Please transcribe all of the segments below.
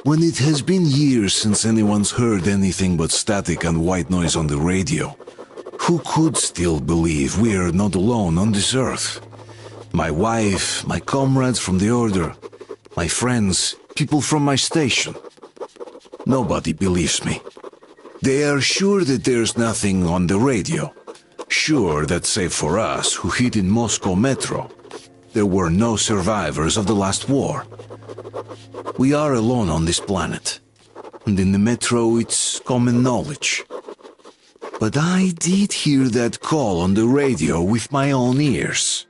When it has been years since anyone's heard anything but static and white noise on the radio, who could still believe we are not alone on this earth? My wife, my comrades from the Order, my friends, people from my station. Nobody believes me. They are sure that there's nothing on the radio. Sure that save for us who hid in Moscow Metro, there were no survivors of the last war. We are alone on this planet, and in the Metro it's common knowledge. But I did hear that call on the radio with my own ears.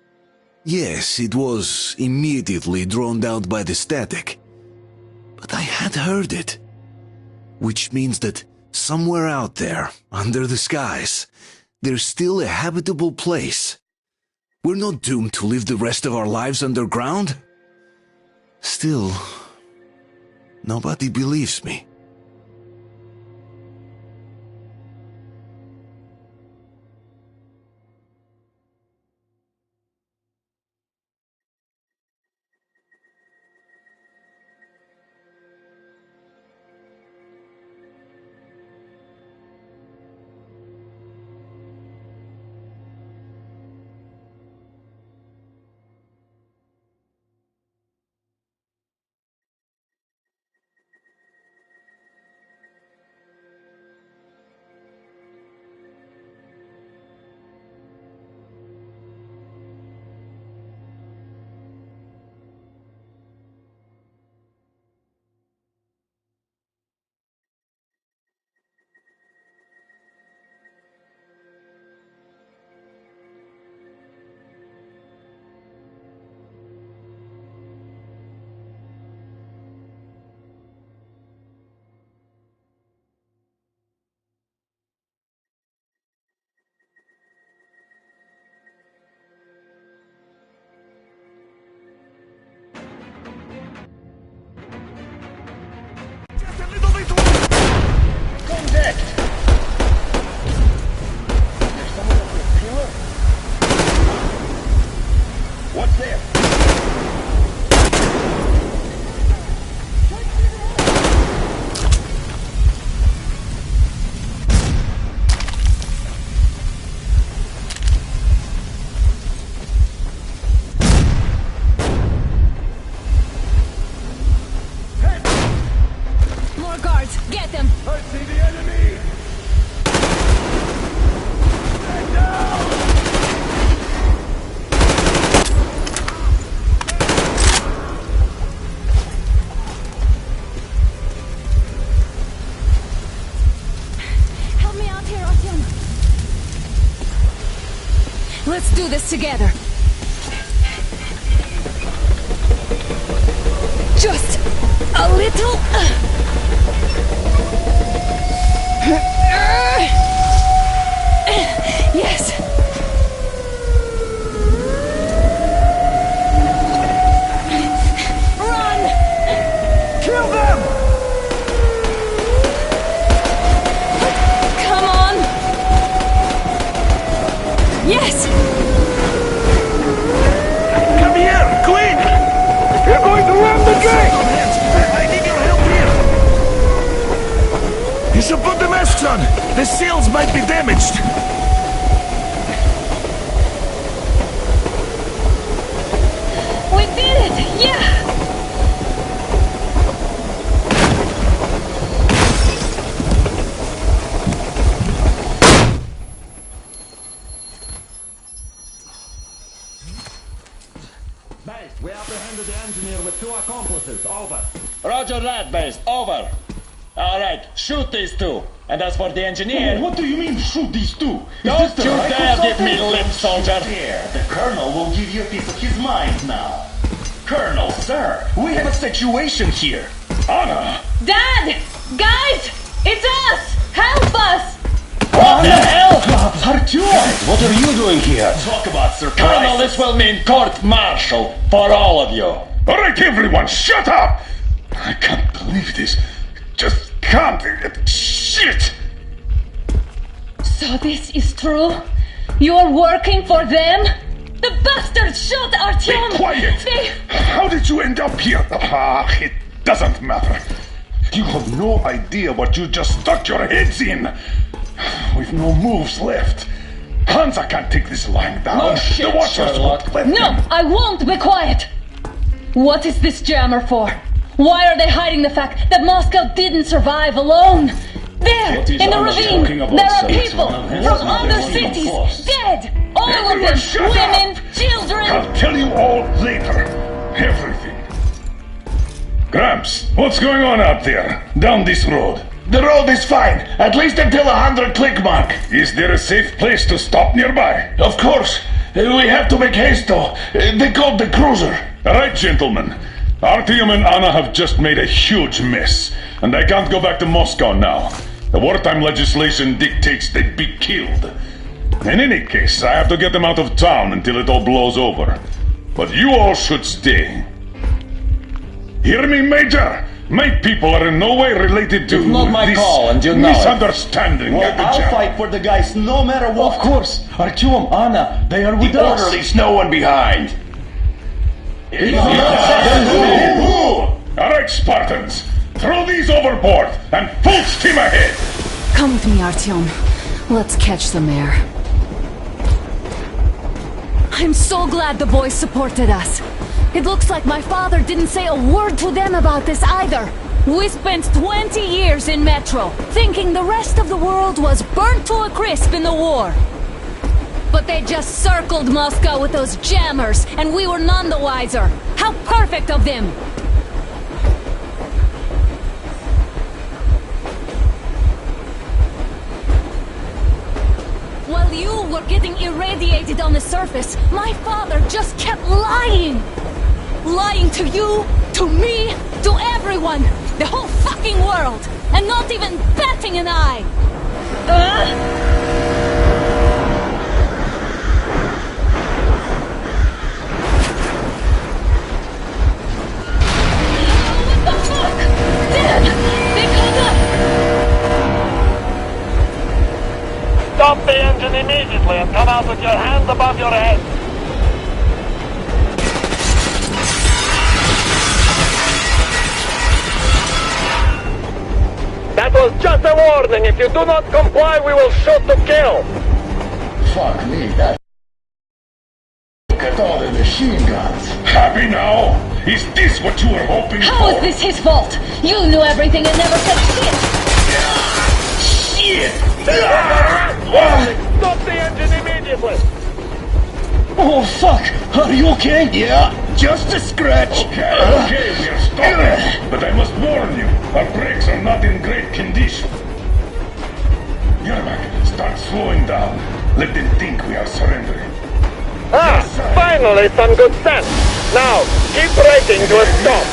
Yes, it was immediately drowned out by the static, but I had heard it. Which means that somewhere out there, under the skies, there's still a habitable place. We're not doomed to live the rest of our lives underground. Still, nobody believes me. What's there? More guards, get them! I see the enemy! Stand down! Help me out here, Artyom! Let's do this together! Just a little... Yes! Run! Kill them! Come on! Yes! Come here, quick! You're going to ram the gate! I need your help here! You should put the masks on! The seals might be damaged! We did it! Yeah! Base, we apprehended the engineer with 2 accomplices. Over. Roger that, Base. Over. All right, shoot these two. And as for the engineer... What do you mean, shoot these two? Don't you dare give me lip, soldier! Here, the Colonel will give you a piece of his mind now. Colonel, sir, we have a situation here. Anna! Dad! Guys! It's us! Help us! What the hell? Artyom! What are you doing here? Talk about surprise! Colonel, this will mean court-martial for all of you. Alright, everyone, shut up! I can't believe this. Just can't. Shit! So this is true? You're working for them? The bastards shot Artyom! Be quiet! They... How did you end up here? It doesn't matter. You have no idea what you just stuck your heads in. We've no moves left. Hansa can't take this lying down. No shit, the Watchers Sherlock. won't let No, them. I won't be quiet! What is this jammer for? Why are they hiding the fact that Moscow didn't survive alone? There, What is in the Anna ravine, talking about, there are sir? people It's from one of other them. cities, Force. dead! All of Everyone them, shut women, up. children! I'll tell you all later. Everything. Gramps, what's going on out there? Down this road? The road is fine, at least until 100 click mark. Is there a safe place to stop nearby? Of course. We have to make haste though. They called the cruiser. All right, gentlemen. Artyom and Anna have just made a huge mess, and I can't go back to Moscow now. The wartime legislation dictates they'd be killed. In any case, I have to get them out of town until it all blows over. But you all should stay. Hear me, Major? My people are in no way related to It's not my this call, and you know it. misunderstanding. Well, at the I'll jam. fight for the guys no matter what. Of course. Artyom, Anna, they are with The us. orderlies, no one behind. All right, Spartans. Throw these overboard and full steam ahead. Come with me, Artyom. Let's catch the mayor. I'm so glad the boys supported us. It looks like my father didn't say a word to them about this either. We spent 20 years in Metro, thinking the rest of the world was burnt to a crisp in the war. But they just circled Moscow with those jammers, and we were none the wiser. How perfect of them! While you were getting irradiated on the surface, my father just kept lying! Lying to you, to me, to everyone! The whole fucking world! And not even batting an eye! What the fuck? Dad! They got up! Stop the engine immediately and come out with your hands above your head. That was just a warning. If you do not comply, we will shoot to kill. Fuck me, that. Look at all the machine guns. Happy now? Is this what you were hoping How for? is this his fault? You knew everything and never said shit! Shit! Warning! Stop the engine immediately. Oh, fuck. Are you okay? Yeah, just a scratch. Okay, we are stopping. But I must warn you, our brakes are not in great condition. Yermak, start slowing down. Let them think we are surrendering. Finally some good sense. Now, keep braking to a stop.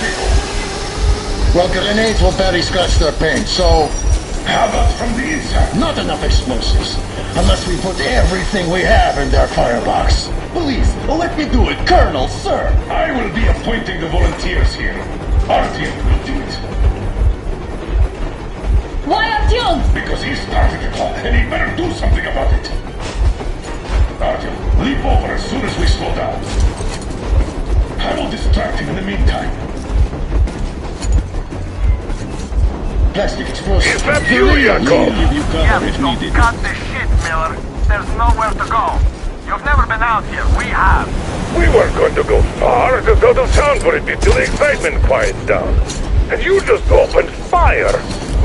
Well, grenades will barely scratch their paint, so How about from the inside? not enough explosives. Unless we put everything we have in their firebox. Please, let me do it, Colonel, sir. I will be appointing the volunteers here. Artyom will do it. Why Artyom? Because he started it all, and he better do something about it. Artyom, leap over as soon as we slow down. I will distract him in the meantime. Plastic explosives. Is that you, Yakov? Give you cover if needed. Cut the shit, Miller. There's nowhere to go. You've never been out here. We have. We weren't going to go far, just out of town for a bit till the excitement quiets down. And you just opened fire.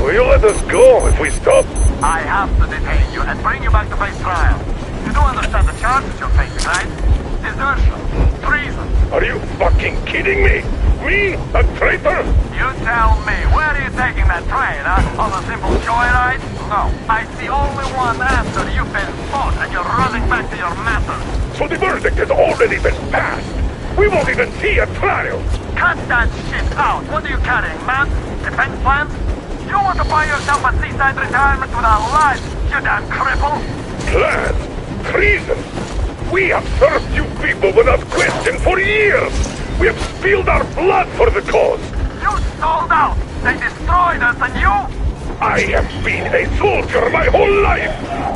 Will you let us go if we stop? I have to detain you and bring you back to face trial. You do understand the charges you're facing, right? Desertion, treason. Are you fucking kidding me? Me? A traitor? You tell me, where are you taking that train, huh? On a simple joyride? No, I see only one answer. You've been fought and you're running back to your master. So the verdict has already been passed. We won't even see a trial. Cut that shit out. What are you carrying, man? Defense plans? You want to buy yourself a seaside retirement without life, you damn cripple? Plan? Treason? We have served you people without question for years. We have spilled our blood for the cause. You sold out. They destroyed us and you? I have been a soldier my whole life.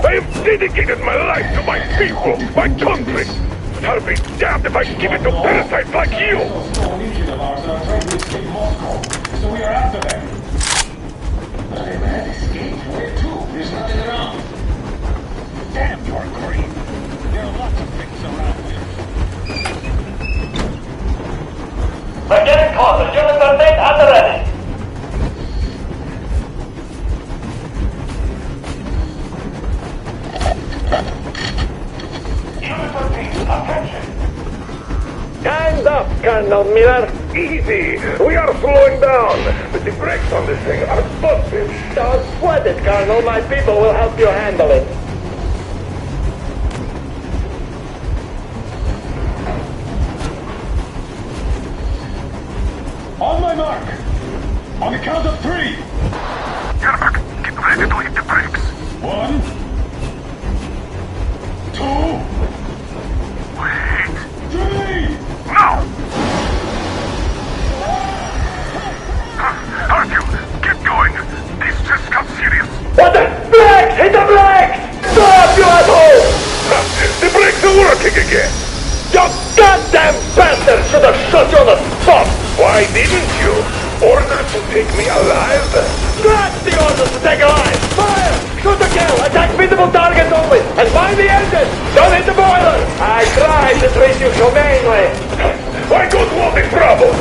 I have dedicated my life to my people, my country. But I'll be damned if I give it to parasites like you. So we are after them. They had escaped. Where to? There's nothing around. Damn, you're green. There are lots of things around here. We're getting closer. Units are made at the ready. Units are made. Attention. Kind up, Colonel Miller. Easy. We are slowing down. But the brakes on this thing are busted. Don't sweat it, Colonel. My people will help you handle it. On my mark! On the count of 3! Yermak, get ready to hit the brakes. 1, 2, Wait. 3! Now! Artyom, get going. This just got serious. What the? Brakes! Hit the brakes! Stop, you asshole! The brakes are working again. You goddamn bastard should have shot you on the spot! Why didn't you? Orders to take me alive? That's the orders to take alive! Fire! Shoot to kill! Attack visible targets only! And mind the engine! Don't hit the boiler! I tried to treat you humanely! I don't want the trouble.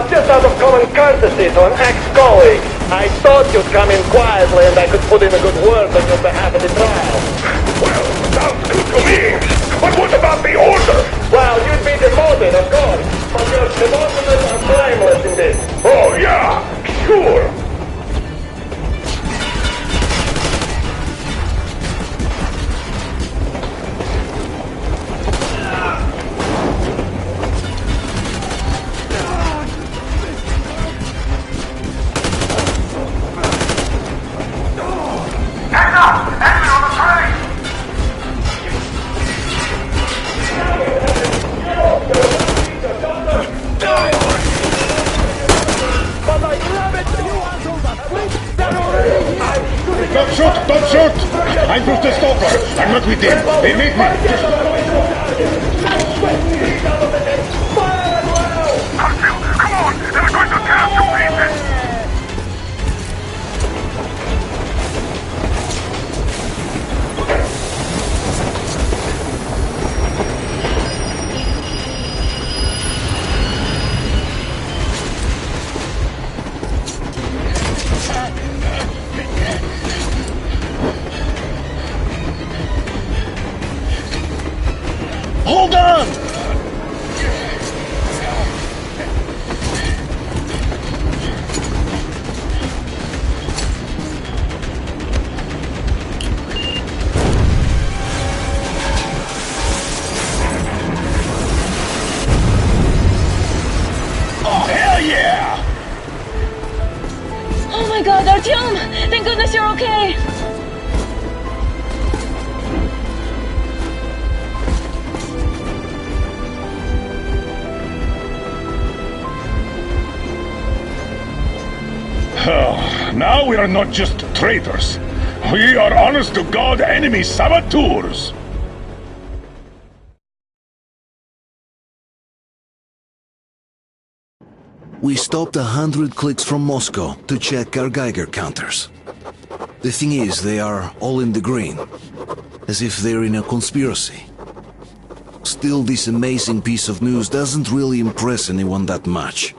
Just out of common courtesy to an ex-colleague. I thought you'd come in quietly and I could put in a good word on your behalf at the trial. Well, sounds good to me. But what about the order? Well, you'd be demoted, of course. But your demotions are blameless in this. Oh, yeah, sure. Heads up! Enemy on the train! But I love it! You assholes are please stand already! Don't shoot! Don't shoot! I'm Brewster Stoker. I'm not with them. They made me. Fire as well! Artyom, come on. They're going to tear us to pieces. Hold on! Oh, hell yeah! Oh my god, Artyom! Thank goodness you're okay! Oh, now we are not just traitors. We are honest-to-God enemy saboteurs. We stopped 100 clicks from Moscow to check our Geiger counters. The thing is, they are all in the green, as if they're in a conspiracy. Still, this amazing piece of news doesn't really impress anyone that much.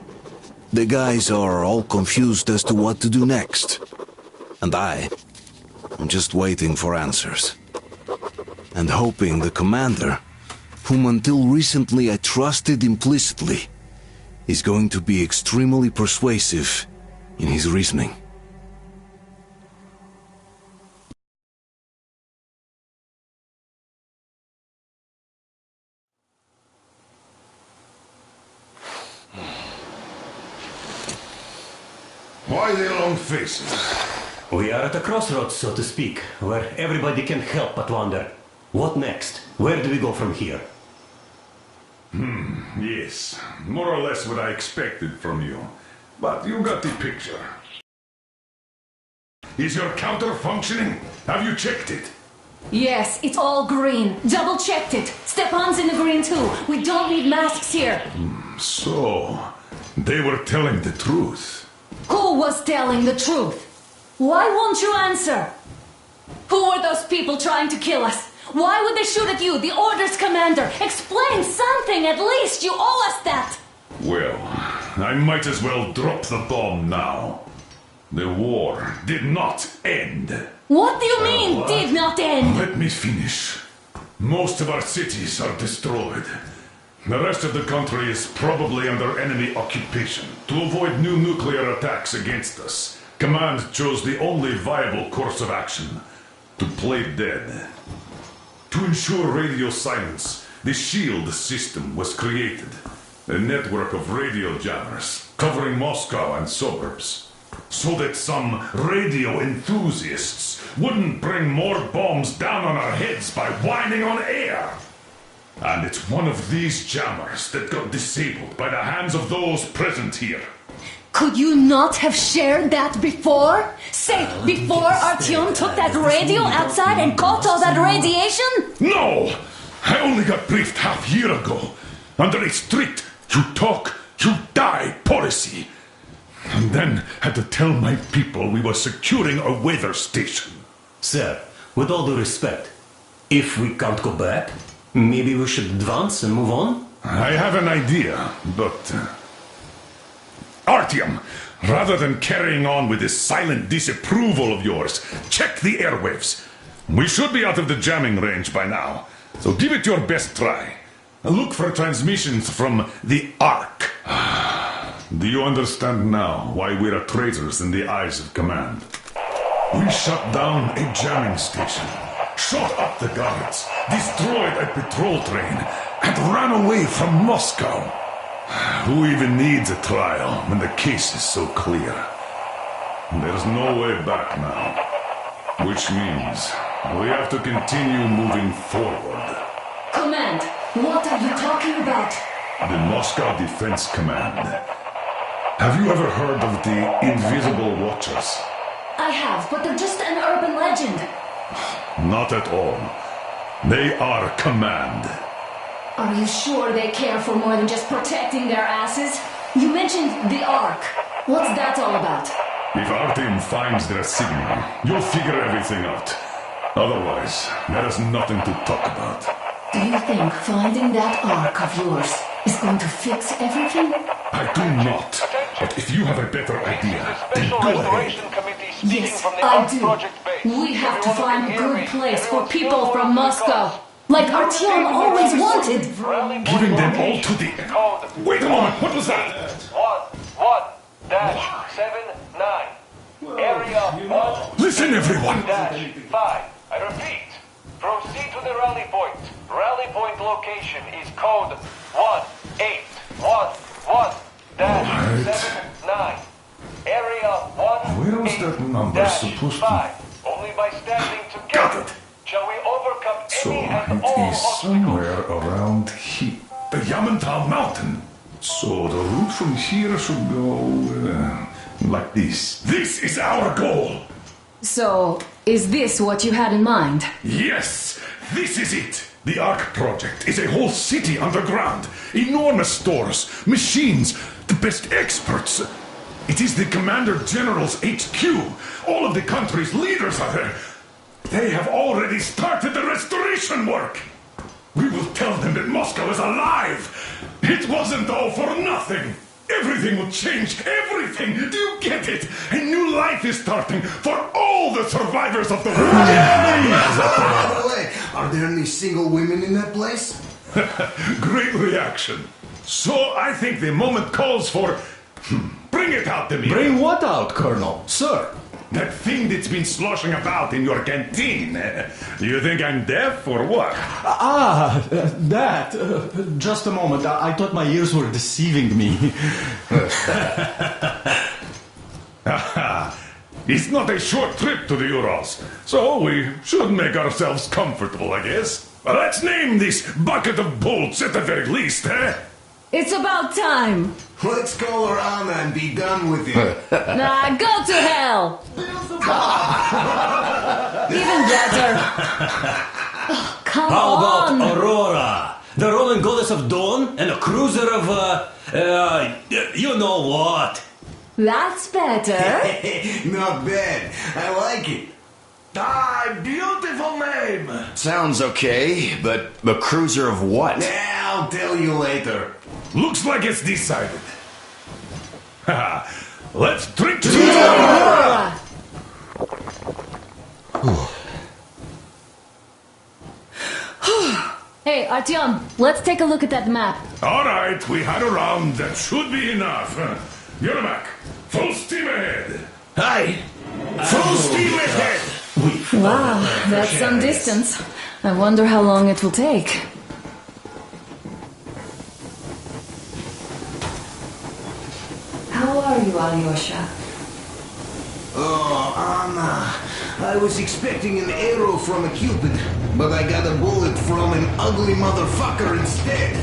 The guys are all confused as to what to do next. And I'm just waiting for answers. And hoping the commander, whom until recently I trusted implicitly, is going to be extremely persuasive in his reasoning. Why the long faces? We are at a crossroads, so to speak, where everybody can help but wonder. What next? Where do we go from here? Yes, more or less what I expected from you. But you got the picture. Is your counter functioning? Have you checked it? Yes, it's all green. Double checked it. Stepan's in the green too. We don't need masks here. So, they were telling the truth. Who was telling the truth? Why won't you answer? Who were those people trying to kill us? Why would they shoot at you, the Order's commander? Explain something, at least! You owe us that! Well, I might as well drop the bomb now. The war did not end. What do you mean, did not end? Let me finish. Most of our cities are destroyed. The rest of the country is probably under enemy occupation. To avoid new nuclear attacks against us, Command chose the only viable course of action: to play dead. To ensure radio silence, the SHIELD system was created. A network of radio jammers covering Moscow and suburbs. So that some radio enthusiasts wouldn't bring more bombs down on our heads by whining on air. And it's one of these jammers that got disabled by the hands of those present here. Could you not have shared that before? Say, before Artyom took that radio outside and caught all that radiation? No! I only got briefed half year ago, under a strict you talk, you die policy. And then had to tell my people we were securing a weather station. Sir, with all due respect, if we can't go back, maybe we should advance and move on? I have an idea, but... Artyom, rather than carrying on with this silent disapproval of yours, check the airwaves. We should be out of the jamming range by now, so give it your best try. Look for transmissions from the Ark. Do you understand now why we're traitors in the eyes of Command? We shut down a jamming station, shot up the guards, destroyed a patrol train, and ran away from Moscow. Who even needs a trial when the case is so clear? There's no way back now. Which means we have to continue moving forward. Command, what are you talking about? The Moscow Defense Command. Have you ever heard of the Invisible Watchers? I have, but they're just an urban legend. Not at all. They are Command. Are you sure they care for more than just protecting their asses? You mentioned the Ark. What's that all about? If our team finds their signal, you'll figure everything out. Otherwise, there is nothing to talk about. Do you think finding that Ark of yours is going to fix everything? I do not. But if you have a better idea, then go ahead. Yes, I do. We have to find a good place for people from Moscow. Like Artyom always wanted. Giving them all to the end. Wait a moment, what was that? 1-1-79. Area 1. Listen, everyone. -5. I repeat. Proceed to the rally point. Rally point location is code 1811-79. Area 1. Where was that number supposed to... 5. Only by standing together. Got it. Shall we overcome So any and it all is obstacles? somewhere around here. The Yamantau Mountain. So the route from here should go like this. This is our goal. So, is this what you had in mind? Yes, this is it. The Ark Project is a whole city underground. Enormous stores, machines, the best experts. It is the Commander General's HQ. All of the country's leaders are there. They have already started the restoration work. We will tell them that Moscow is alive. It wasn't all for nothing. Everything will change. Everything. Do you get it? A new life is starting for all the survivors of the war. By the way, are there any single women in that place? Great reaction. So I think the moment calls for... Bring it out, Demir. Bring what out, Colonel? Sir? That thing that's been sloshing about in your canteen. You think I'm deaf or what? That. Just a moment. I thought my ears were deceiving me. It's not a short trip to the Urals, so we should make ourselves comfortable, I guess. Let's name this bucket of bolts at the very least, eh? It's about time. Let's call her Anna and be done with it. Nah, go to hell. Even better. Oh, come How on. about Aurora? The Roman goddess of dawn and a cruiser of, you know what? That's better. Not bad. I like it. Ah, beautiful name. Sounds okay, but the cruiser of what? I'll tell you later. Looks like it's decided. Haha. Let's drink to Hey, Artyom, let's take a look at that map. All right, we had a round. That should be enough. Yermak, full steam ahead. Aye. Full steam ahead. Wow, that's some distance. I wonder how long it will take. How are you, Alyosha? Oh, Anna. I was expecting an arrow from a Cupid, but I got a bullet from an ugly motherfucker instead.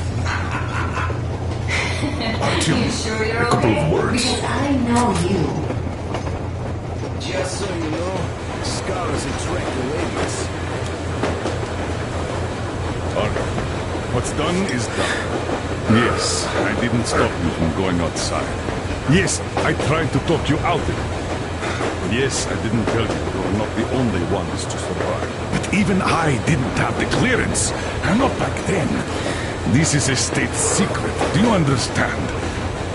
You sure you're a couple okay? of words. Because I know you. Just so you know, Scar is a track radius. Alright, what's done is done. Yes, I didn't stop you from going outside. Yes, I tried to talk you out of it. Yes, I didn't tell you you were not the only ones to survive. But even I didn't have the clearance. And not back then. This is a state secret. Do you understand?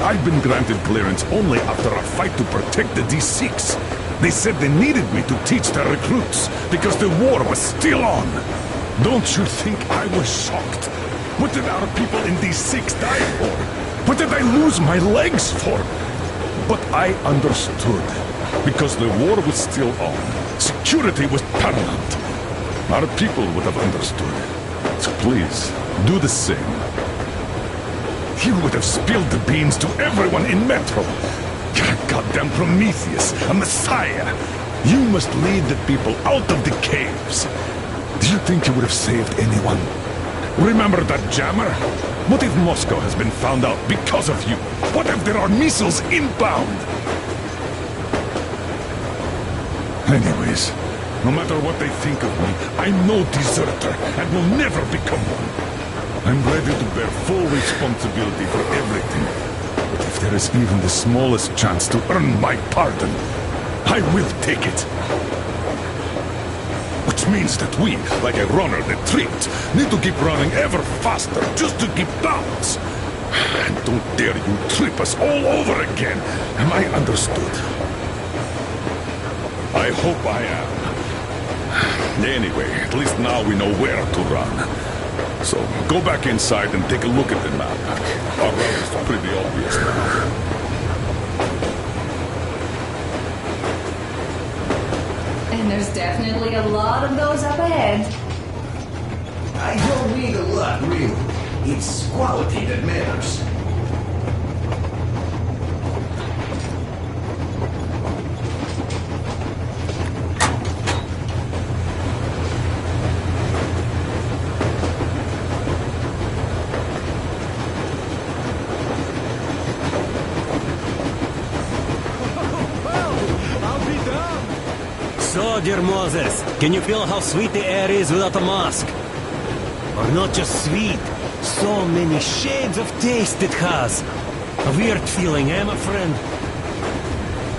I've been granted clearance only after a fight to protect the D6. They said they needed me to teach their recruits because the war was still on. Don't you think I was shocked? What did our people in D6 die for? What did I lose my legs for? But I understood. Because the war was still on. Security was paramount. Our people would have understood. So please, do the same. You would have spilled the beans to everyone in Metro. You're a goddamn Prometheus, a messiah. You must lead the people out of the caves. Do you think you would have saved anyone? Remember that jammer? What if Moscow has been found out because of you? What if there are missiles inbound? Anyways, no matter what they think of me, I'm no deserter and will never become one. I'm ready to bear full responsibility for everything. But if there is even the smallest chance to earn my pardon, I will take it. Which means that we, like a runner that tripped, need to keep running ever faster just to keep balance. And don't dare you trip us all over again. Am I understood? I hope I am. Anyway, at least now we know where to run. So, go back inside and take a look at the map. Our route is pretty obvious now. And there's definitely a lot of those up ahead. I don't need a lot, really. It's quality that matters. So, dear Moses, can you feel how sweet the air is without a mask? Or not just sweet, so many shades of taste it has. A weird feeling, eh, my friend?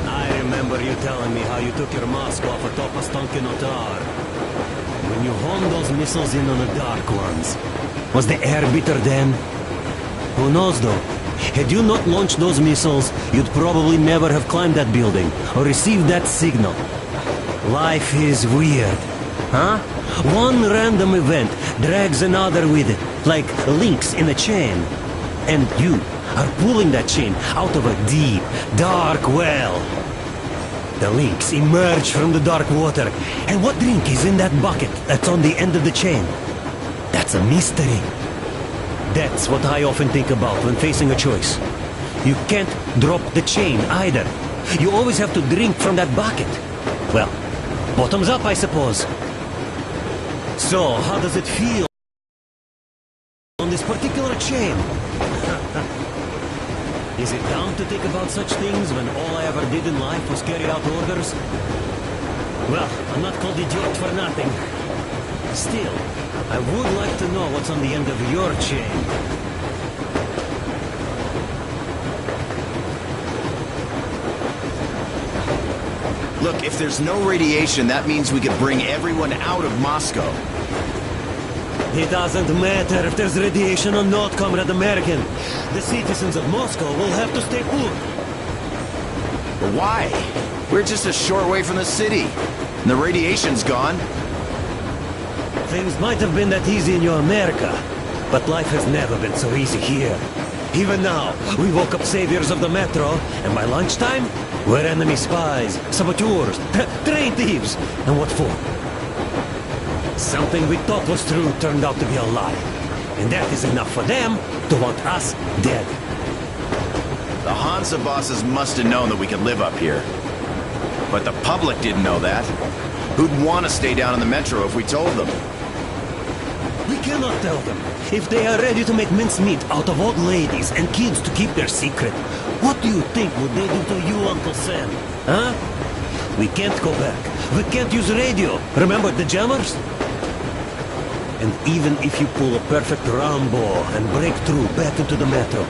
I remember you telling me how you took your mask off atop Ostankin Otar. When you honed those missiles in on the Dark Ones, was the air bitter then? Who knows though? Had you not launched those missiles, you'd probably never have climbed that building or received that signal. Life is weird, huh? One random event drags another with it, like links in a chain. And you are pulling that chain out of a deep, dark well. The links emerge from the dark water. And what drink is in that bucket that's on the end of the chain? That's a mystery. That's what I often think about when facing a choice. You can't drop the chain either. You always have to drink from that bucket. Well, bottoms up, I suppose. So, how does it feel on this particular chain? Is it dumb to think about such things when all I ever did in life was carry out orders? Well, I'm not called idiot for nothing. Still, I would like to know what's on the end of your chain. Look, if there's no radiation, that means we could bring everyone out of Moscow. It doesn't matter if there's radiation or not, Comrade American. The citizens of Moscow will have to stay put. But why? We're just a short way from the city. And the radiation's gone. Things might have been that easy in your America, but life has never been so easy here. Even now, we woke up saviors of the metro, and by lunchtime, we're enemy spies, saboteurs, train thieves. And what for? Something we thought was true turned out to be a lie. And that is enough for them to want us dead. The Hansa bosses must have known that we could live up here. But the public didn't know that. Who'd want to stay down in the metro if we told them? We cannot tell them. If they are ready to make mincemeat out of old ladies and kids to keep their secret, what do you think would they do to you, Uncle Sam? Huh? We can't go back. We can't use radio. Remember the jammers? And even if you pull a perfect Rambo and break through back into the metro,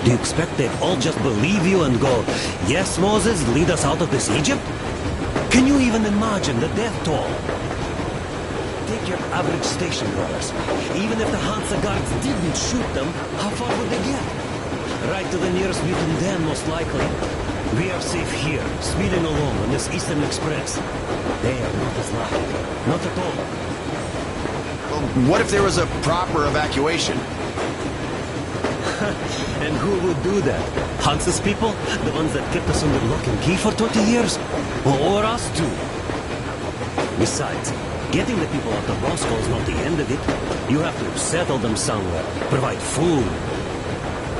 do you expect they'd all just believe you and go, yes, Moses, lead us out of this Egypt? Can you even imagine the death toll? Take your average station robbers. Even if the Hansa guards didn't shoot them, how far would they get? Right to the nearest mutant den, most likely. We are safe here, speeding along on this Eastern Express. They are not as lucky. Not at all. Well, what if there was a proper evacuation? And who would do that? Hansa's people? The ones that kept us under lock and key for 20 years? Or us too? Besides, getting the people out of Moscow is not the end of it. You have to settle them somewhere, provide food.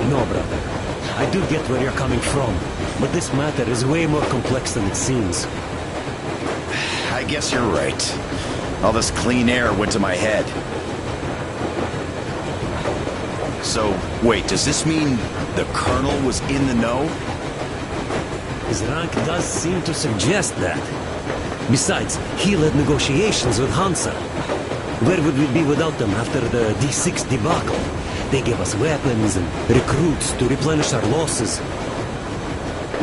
No, brother. I do get where you're coming from, but this matter is way more complex than it seems. I guess you're right. All this clean air went to my head. So, wait, does this mean the Colonel was in the know? His rank does seem to suggest that. Besides, he led negotiations with Hansa. Where would we be without them after the D6 debacle? They gave us weapons and recruits to replenish our losses.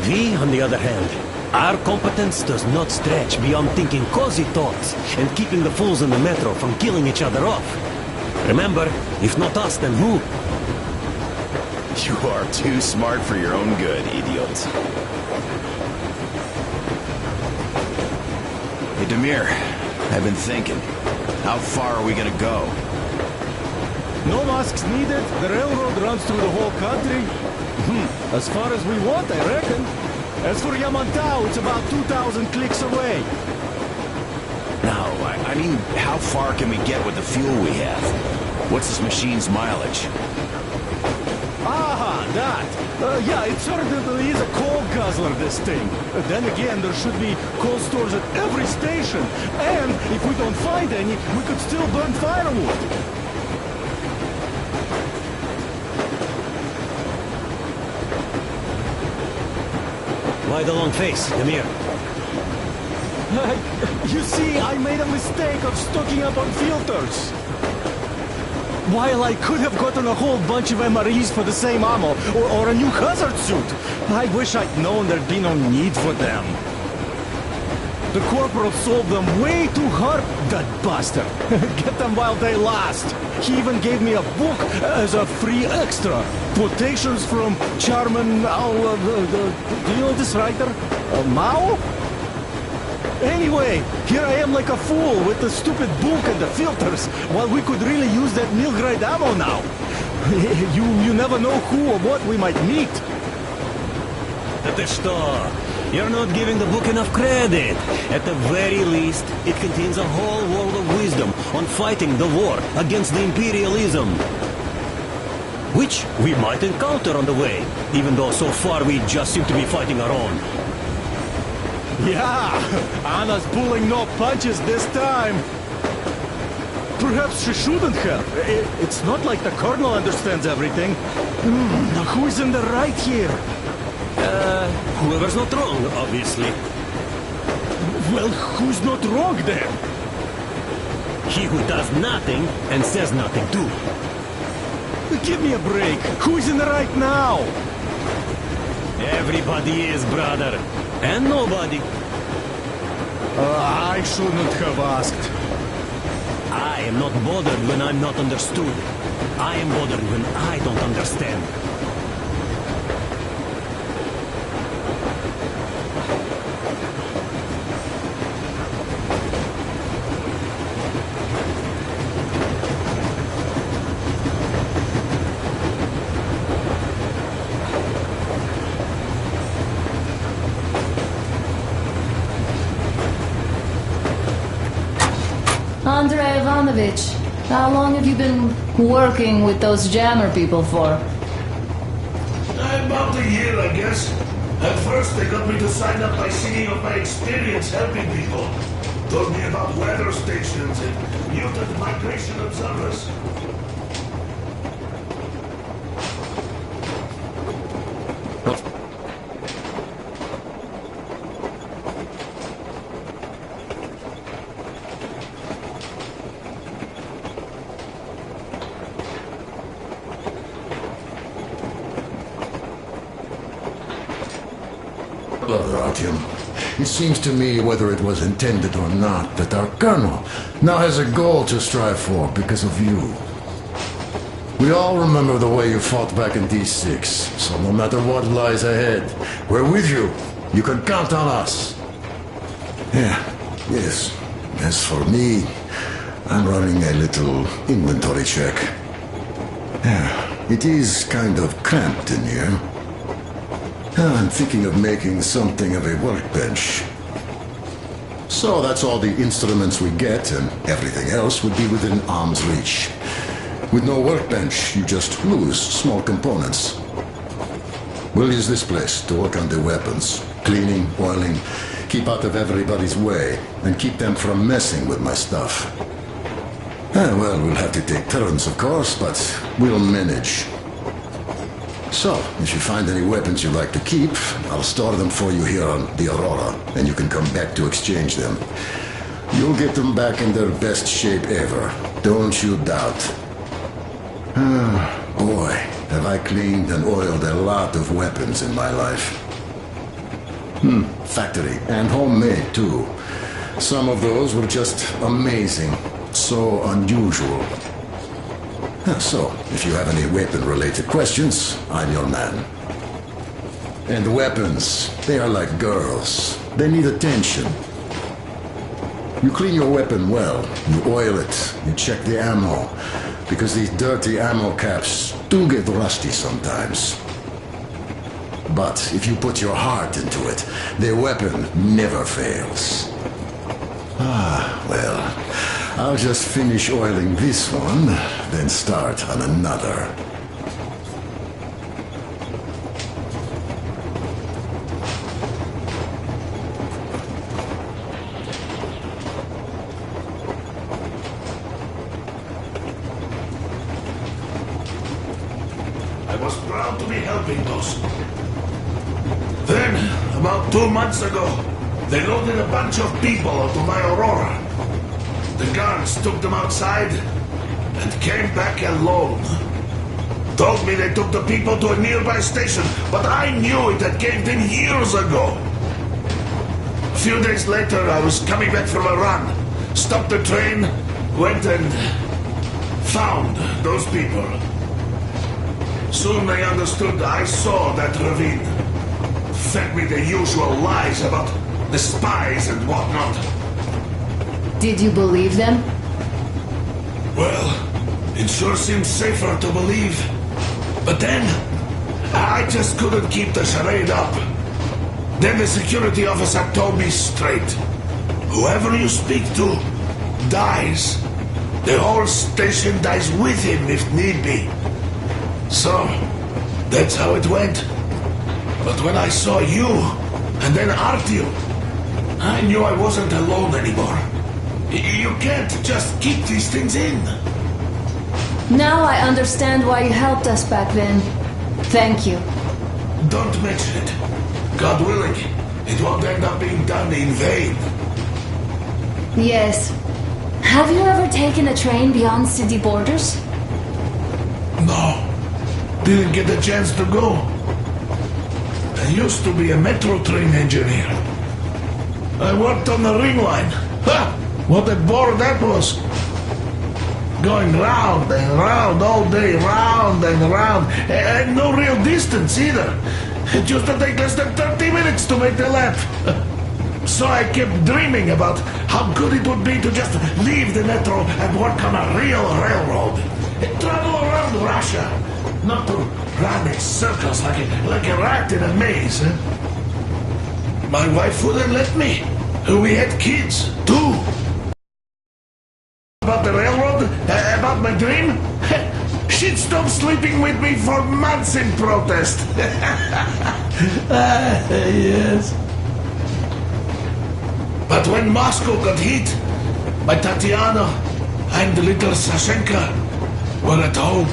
We, on the other hand, our competence does not stretch beyond thinking cozy thoughts and keeping the fools in the metro from killing each other off. Remember, if not us, then who? You are too smart for your own good, idiot. Hey, Demir, I've been thinking. How far are we gonna go? No masks needed. The railroad runs through the whole country. As far as we want, I reckon. As for Yamantau, it's about 2,000 clicks away. No, I mean, how far can we get with the fuel we have? What's this machine's mileage? Aha, that. Yeah, it certainly is a coal guzzler, this thing. Then again, there should be coal stores at every station. And if we don't find any, we could still burn firewood. Why the long face, Demir? You see, I made a mistake of stocking up on filters. While I could have gotten a whole bunch of MREs for the same ammo, or a new hazard suit, I wish I'd known there'd be no need for them. The corporal sold them way too hard, that bastard. Get them while they last. He even gave me a book as a free extra. Quotations from Chairman do you know this writer? Mao? Anyway, here I am like a fool with the stupid book and the filters, while we could really use that Milgrade ammo now. You never know who or what we might meet. You're not giving the book enough credit. At the very least, it contains a whole world of wisdom on fighting the war against the imperialism. Which we might encounter on the way, even though so far we just seem to be fighting our own. Yeah, Anna's pulling no punches this time. Perhaps she shouldn't have. It's not like the Colonel understands everything. Now who's in the right here? Whoever's not wrong, obviously. Well, who's not wrong then? He who does nothing and says nothing too. Give me a break. Who's in the right now? Everybody is, brother. And nobody. I shouldn't have asked. I am not bothered when I'm not understood. I am bothered when I don't understand. Andrei Ivanovich, how long have you been working with those jammer people for? About a year, I guess. At first, they got me to sign up by singing of my experience helping people. Told me about weather stations and mutant migration observers. Brother Artyom, it seems to me, whether it was intended or not, that our colonel now has a goal to strive for because of you. We all remember the way you fought back in D6, so no matter what lies ahead, we're with you. You can count on us. Yes. As for me, I'm running a little inventory check. It is kind of cramped in here. I'm thinking of making something of a workbench. So that's all the instruments we get, and everything else would be within arm's reach. With no workbench, you just lose small components. We'll use this place to work on the weapons. Cleaning, oiling, keep out of everybody's way, and keep them from messing with my stuff. Well, we'll have to take turns, of course, but we'll manage. So, if you find any weapons you'd like to keep, I'll store them for you here on the Aurora, and you can come back to exchange them. You'll get them back in their best shape ever. Don't you doubt. Boy, have I cleaned and oiled a lot of weapons in my life. Factory and homemade, too. Some of those were just amazing. So unusual. So, if you have any weapon-related questions, I'm your man. And weapons, they are like girls. They need attention. You clean your weapon well, you oil it, you check the ammo, because these dirty ammo caps do get rusty sometimes. But if you put your heart into it, the weapon never fails. Well, I'll just finish oiling this one, then start on another. I was proud to be helping those. Then, about 2 months ago, they loaded a bunch of people onto my Aurora. The guards took them outside and came back alone. Told me they took the people to a nearby station, but I knew it had caved in years ago. A few days later, I was coming back from a run. Stopped the train, went and found those people. Soon they understood I saw that ravine. Fed me the usual lies about the spies and whatnot. Did you believe them? Well, it sure seems safer to believe. But then, I just couldn't keep the charade up. Then the security officer told me straight. Whoever you speak to dies. The whole station dies with him if need be. So, that's how it went. But when I saw you, and then Artyom, I knew I wasn't alone anymore. You can't just keep these things in. Now I understand why you helped us back then. Thank you. Don't mention it. God willing, it won't end up being done in vain. Yes. Have you ever taken a train beyond city borders? No. Didn't get the chance to go. I used to be a metro train engineer. I worked on the ring line. Ha! What a bore that was. Going round and round all day, round and round. And no real distance either. It used to take less than 30 minutes to make the lap. So I kept dreaming about how good it would be to just leave the metro and work on a real railroad. And travel around Russia. Not to run in circles like a rat in a maze. My wife wouldn't let me. We had kids, too. About the railroad? About my dream? She'd stop sleeping with me for months in protest. Yes. But when Moscow got hit, my Tatiana and little Sashenka were at home.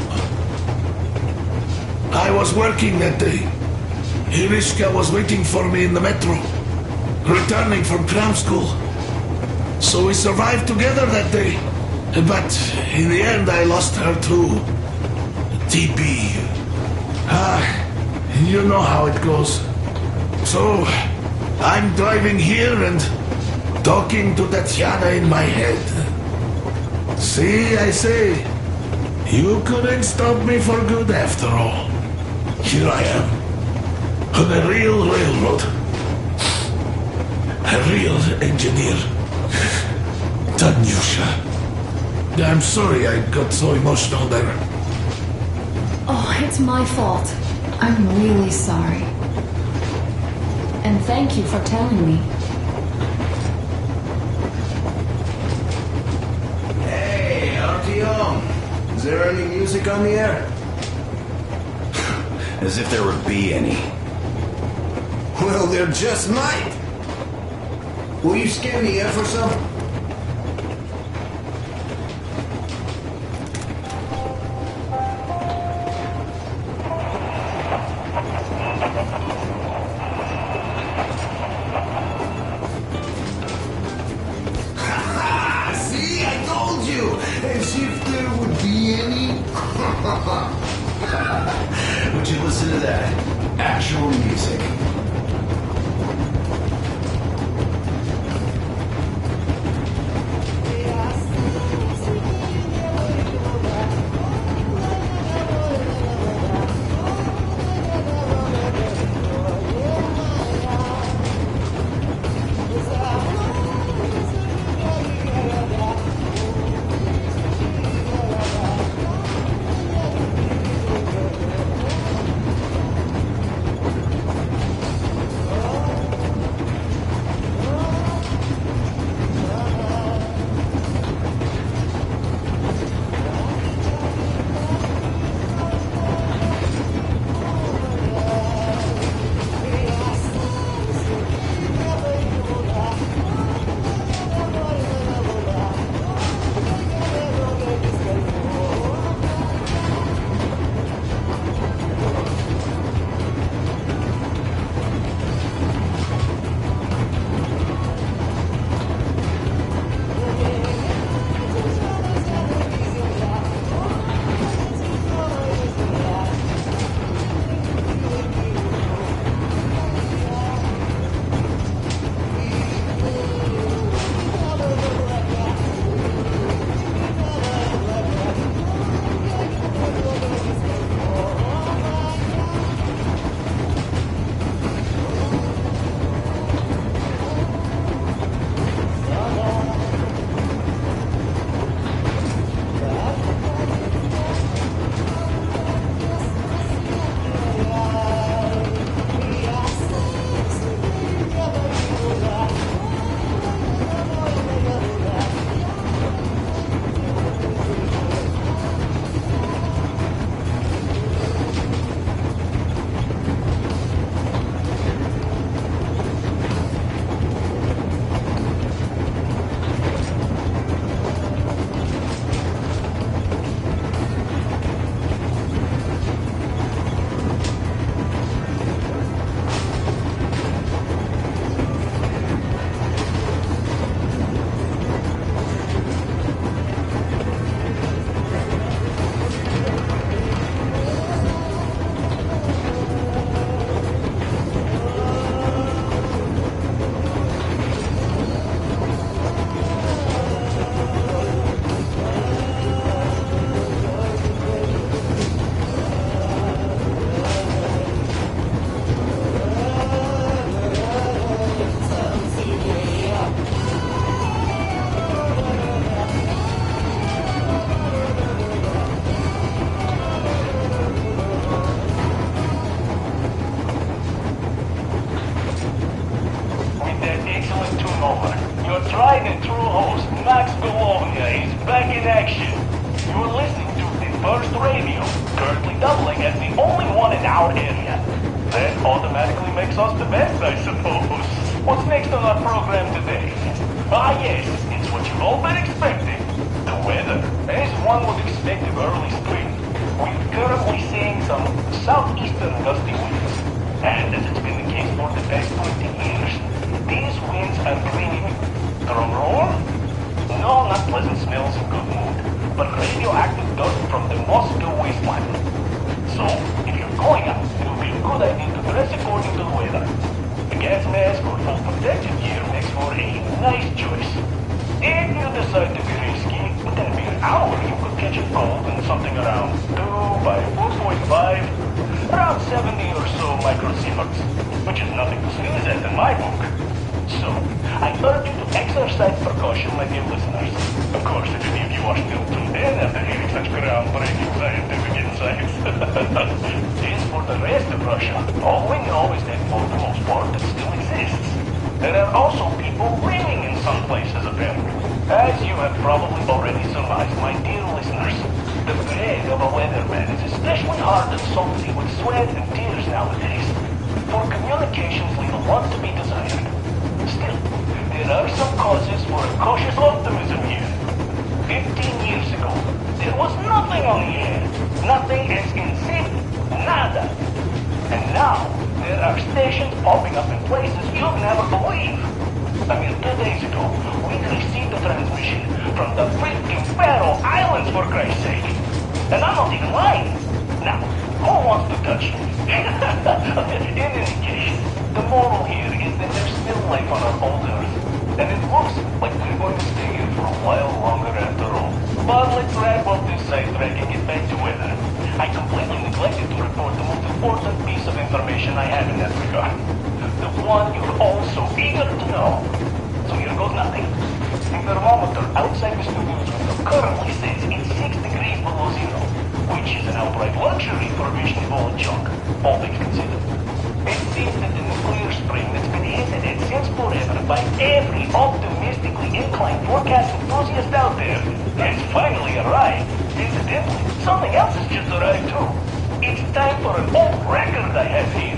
I was working that day. Irishka was waiting for me in the metro, returning from cram school. So we survived together that day. But in the end, I lost her too. TB. You know how it goes. So, I'm driving here and talking to Tatiana in my head. See, I say, you couldn't stop me for good after all. Here I am, on a real railroad. A real engineer. Tanyusha. I'm sorry I got so emotional there. Oh, it's my fault. I'm really sorry. And thank you for telling me. Hey, RTO. Is there any music on the air? As if there would be any. Well, there just might. Will you scan the air for some? See, I told you. As if there would be any. Would you listen to that? Actual music. first radio, currently doubling as the only one in our area. That automatically makes us the best, I suppose. What's next on our program today? Ah yes, it's what you've all been expecting. The weather. As one would expect of early spring, we're currently seeing some southeastern gusty winds. And as it's been the case for the past 20 years, these winds are bringing, drum roll? No, not pleasant smells and good mood, but radioactive dust from the Moscow wasteland. So, if you're going out, it would be a good idea to dress according to the weather. A gas mask or full protective gear makes for a nice choice. If you decide to be risky, within a mere hour you could catch a cold in something around 2 by 4.5, around 70 or so microsieverts, which is nothing to sneeze at in my book. So, I urge you to exercise precaution, my dear listeners. Of course, if any of you are still tuned in after hearing such groundbreaking scientific insights. As for the rest of Russia, all we know is that for the most part it still exists. There are also people living in some places, apparently. As you have probably already surmised, my dear listeners, the bread of a weatherman is especially hard and salty with sweat and tears nowadays. For communications leave a lot to be desired. Still, there are some causes for a cautious optimism here. 15 years ago, there was nothing on the air. Nothing as in sick, nada. And now, there are stations popping up in places you'll never believe. A mere 2 days ago, we received a transmission from the freaking Faroe Islands, for Christ's sake. And I'm not even lying. Now, who wants to touch me? In any case, the moral here is that there's still life on our old Earth. And it looks like we're going to stay here for a while longer after all. But let's wrap up this sidetrack and get back to weather. I completely neglected to report the most important piece of information I have in that regard. The one you're all so eager to know. So here goes nothing. The thermometer outside the studio's window currently says it's 6 degrees below zero, which is an outright luxury for a Vishnu junk, all things considered. It seems that the nuclear spring that's been hinted at since forever by every optimistically inclined forecast enthusiast out there has finally arrived. Incidentally, something else has just arrived too. It's time for an old record I have here.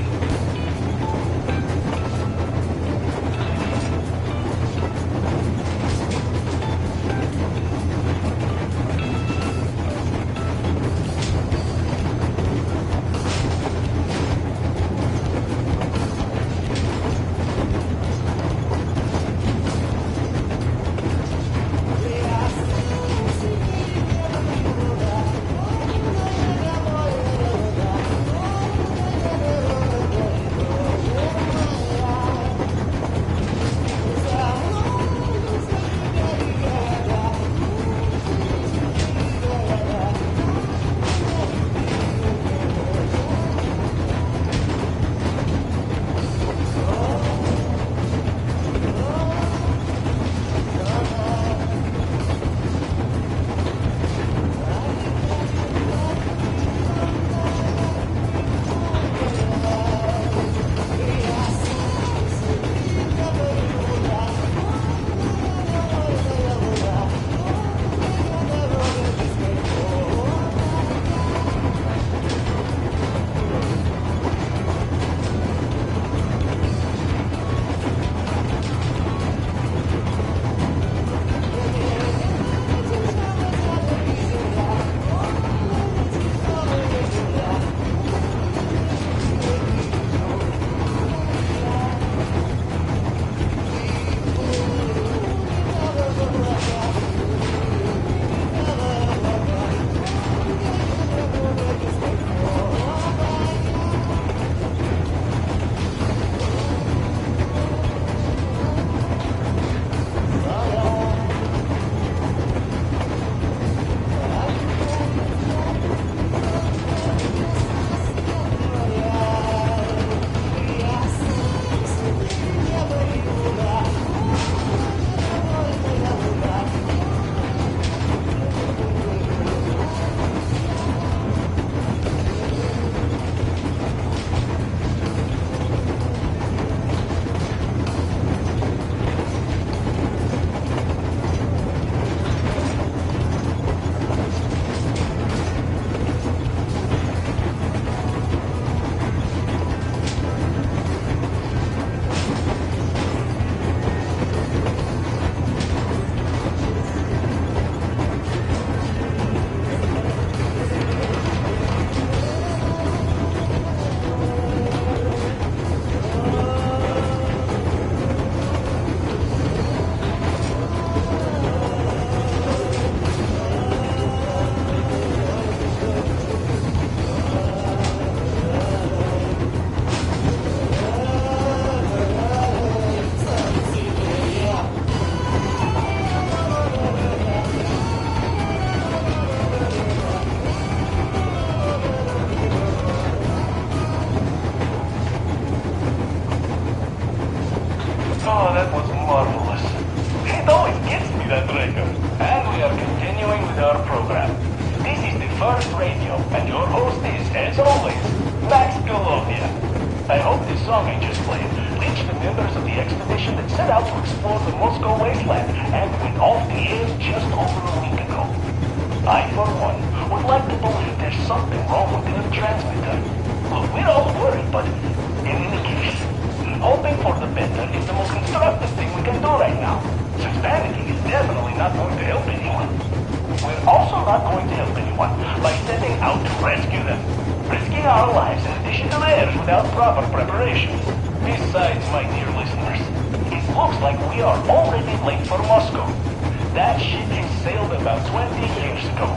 Earth Radio, and your host is, as always, Max Golovia. I hope this song I just played reached the members of the expedition that set out to explore the Moscow wasteland and went off the air just over a week ago. I, for one, would like to believe there's something wrong with their transmitter. Look, we're all worried, but in any case, hoping for the better is the most constructive thing we can do right now, since panicking is definitely not going to help anyone. We're also not going to help anyone by setting out to rescue them, risking our lives in addition to theirs without proper preparation. Besides, my dear listeners, it looks like we are already late for Moscow. That ship has sailed about 20 years ago.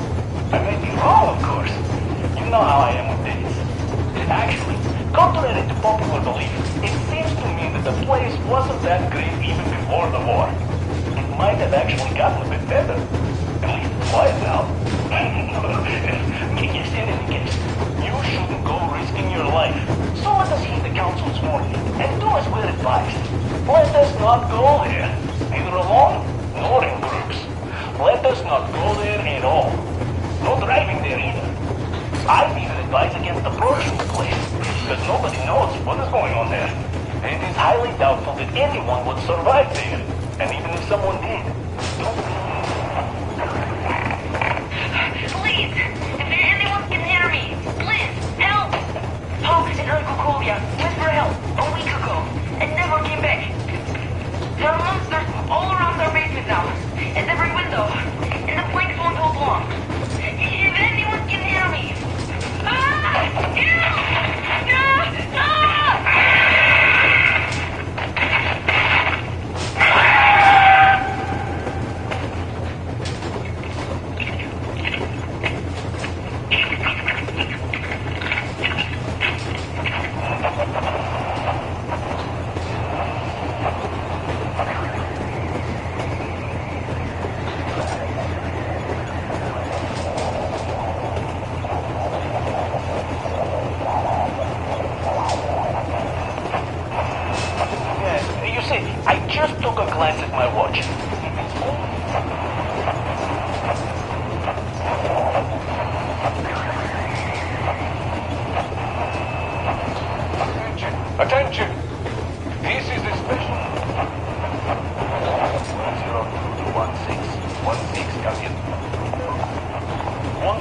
I may be wrong, of course. You know how I am with dates. Actually, contrary to popular belief, it seems to me that the place wasn't that great even before the war. It might have actually gotten a bit better. At least it's quiet now. Yes, in any case, you shouldn't go risking your life. So let us heed the council's warning and do as we're advised. Let us not go there, neither alone nor in groups. Let us not go there at all. No driving there either. I'd even advise against approaching the place, because nobody knows what is going on there. It is highly doubtful that anyone would survive there, and even if someone did, Please, if anyone can hear me, please, help! Hope and Kukulia went for help a week ago and never came back. There are monsters all around our basement now, at every window, and the planks won't hold long. If anyone can hear me, Attention! This is a special... 102-16, come in.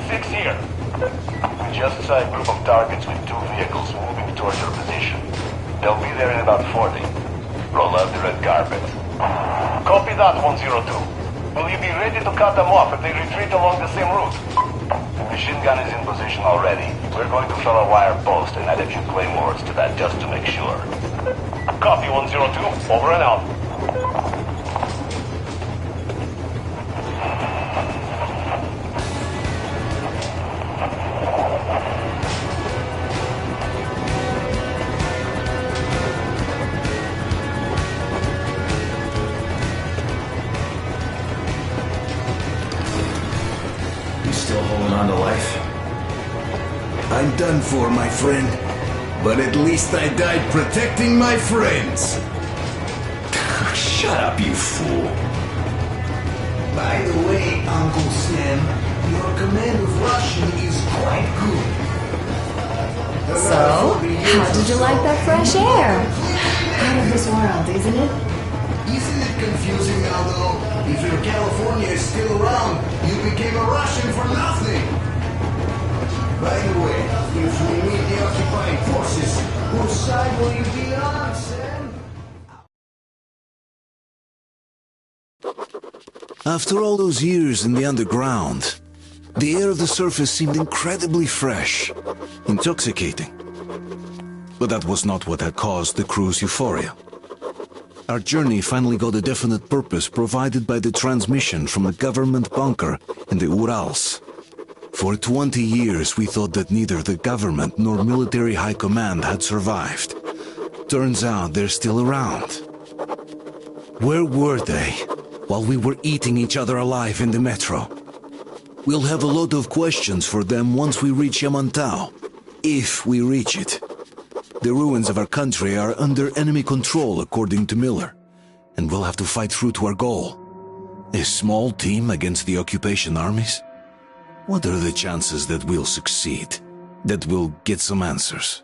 16 here. We just saw a group of targets with 2 vehicles moving towards your position. They'll be there in about 40. Roll out the red carpet. Copy that, 102. Will you be ready to cut them off if they retreat along the same route? The machine gun is in position already. We're going to fill a wire post and add a few claymores to that just to make sure. Copy, 102. Over and out. I'm done for, my friend. But at least I died protecting my friends. Shut up, you fool. By the way, Uncle Sam, your command of Russian is quite good. So, how did you like that fresh air? Out of this world, isn't it? Isn't it confusing now, though? If your California is still around, you became a Russian for nothing. By the way, if we meet the occupying forces, whose side will you be on, Sam? After all those years in the underground, the air of the surface seemed incredibly fresh, intoxicating. But that was not what had caused the crew's euphoria. Our journey finally got a definite purpose provided by the transmission from the government bunker in the Urals. For 20 years we thought that neither the government nor military high command had survived. Turns out they're still around. Where were they while we were eating each other alive in the metro? We'll have a lot of questions for them once we reach Yamantau, if we reach it. The ruins of our country are under enemy control, according to Miller, and we'll have to fight through to our goal. A small team against the occupation armies? What are the chances that we'll succeed? That we'll get some answers?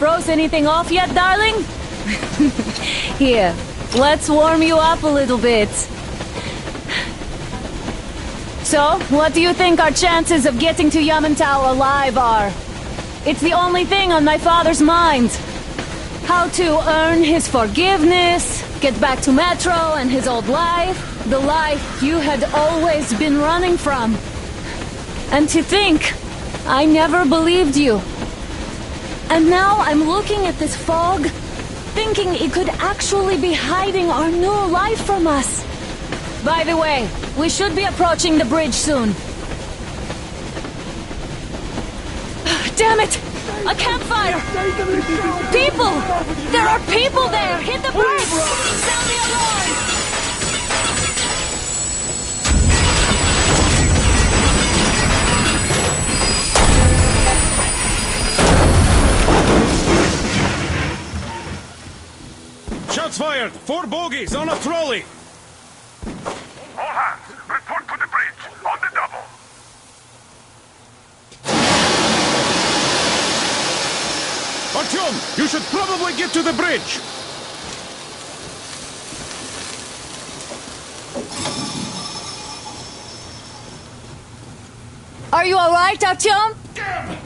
froze anything off yet, darling? Here, let's warm you up a little bit. So, what do you think our chances of getting to Yamantau alive are? It's the only thing on my father's mind. How to earn his forgiveness, get back to Metro and his old life, the life you had always been running from. And to think, I never believed you. And now I'm looking at this fog, thinking it could actually be hiding our new life from us. By the way, we should be approaching the bridge soon. Damn it! A campfire! People! There are people there! Hit the brakes! Sound the alarm! Shots fired! 4 bogies on a trolley! All hands, report to the bridge, on the double. Artyom, you should probably get to the bridge! Are you alright, Artyom? Damn!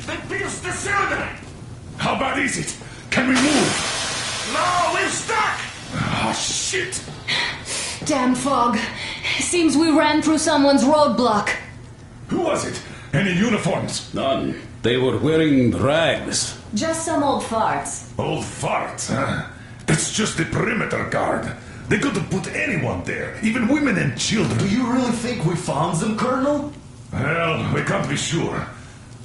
They pierced the cylinder! How bad is it? Can we move? No, we're stuck! Ah, shit! Damn fog. Seems we ran through someone's roadblock. Who was it? Any uniforms? None. They were wearing rags. Just some old farts. Old farts, huh? That's just the perimeter guard. They could have put anyone there, even women and children. Do you really think we found them, Colonel? Well, we can't be sure.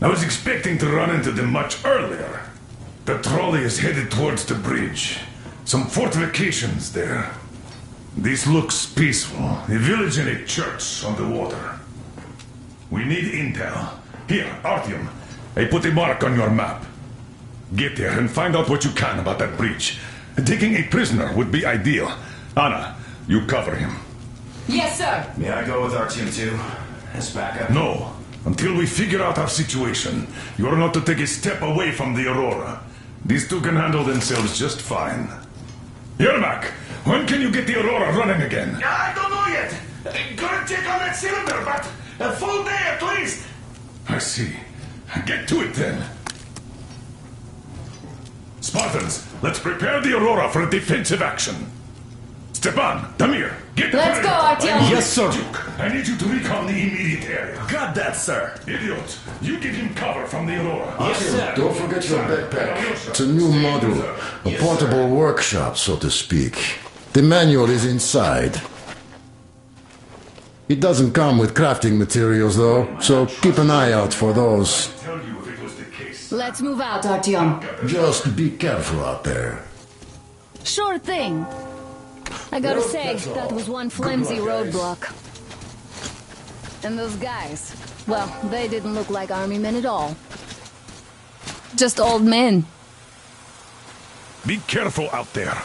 I was expecting to run into them much earlier. The trolley is headed towards the bridge. Some fortifications there. This looks peaceful. A village and a church on the water. We need intel. Here, Artyom. I put a mark on your map. Get there and find out what you can about that bridge. Taking a prisoner would be ideal. Anna, you cover him. Yes, sir. May I go with Artyom too? As backup? No. Until we figure out our situation, you are not to take a step away from the Aurora. These two can handle themselves just fine. Yermak, when can you get the Aurora running again? I don't know yet. Gonna check on that cylinder, but a full day at least. I see. Get to it then. Spartans, let's prepare the Aurora for a defensive action. Stepan, Damir, get the Let's go, perimeter. Artyom. Yes, sir. Duke, I need you to recon the immediate area. Got that, sir. Idiot, you give him cover from the Aurora. Yes, sir. Don't forget your backpack. It's a new model. A portable workshop, so to speak. The manual is inside. It doesn't come with crafting materials, though, so keep an eye out for those. Let's move out, Artyom. Just be careful out there. Sure thing. I gotta say, that was one flimsy roadblock. And those guys, well, they didn't look like army men at all. Just old men. Be careful out there.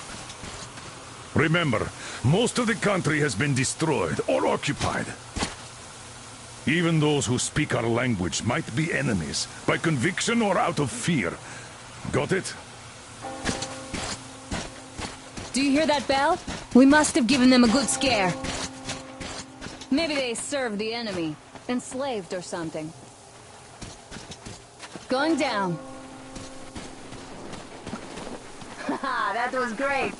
Remember, most of the country has been destroyed or occupied. Even those who speak our language might be enemies, by conviction or out of fear. Got it? Do you hear that bell? We must have given them a good scare. Maybe they served the enemy, enslaved or something. Going down. Haha, that was great.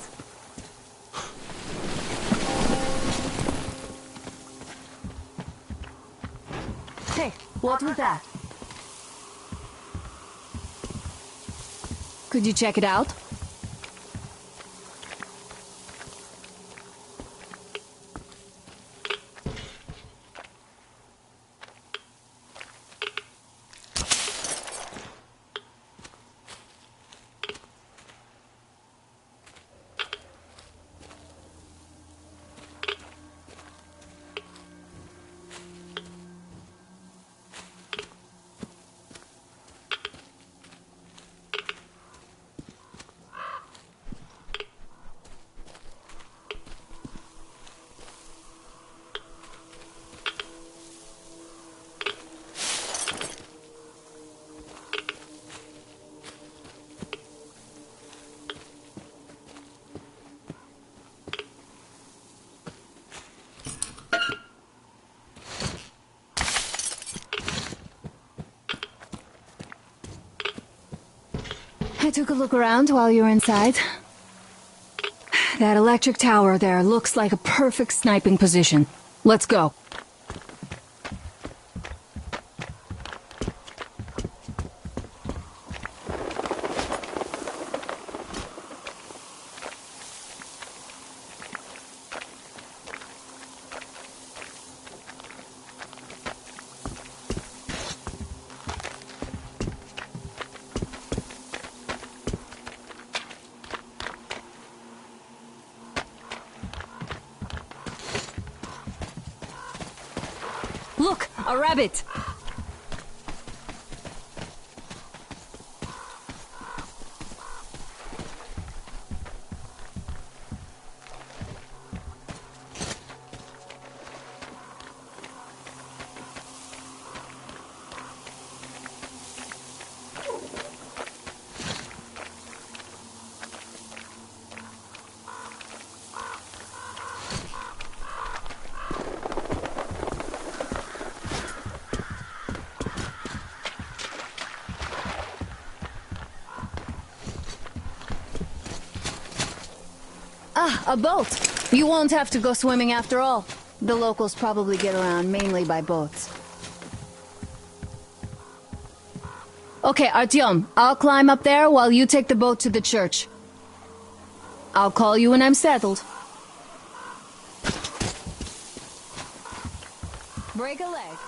Hey, what was that? Could you check it out? I took a look around while you were inside. That electric tower there looks like a perfect sniping position. Let's go. Look, a rabbit! Ah, a boat! You won't have to go swimming after all. The locals probably get around mainly by boats. Okay, Artyom, I'll climb up there while you take the boat to the church. I'll call you when I'm settled. Break a leg.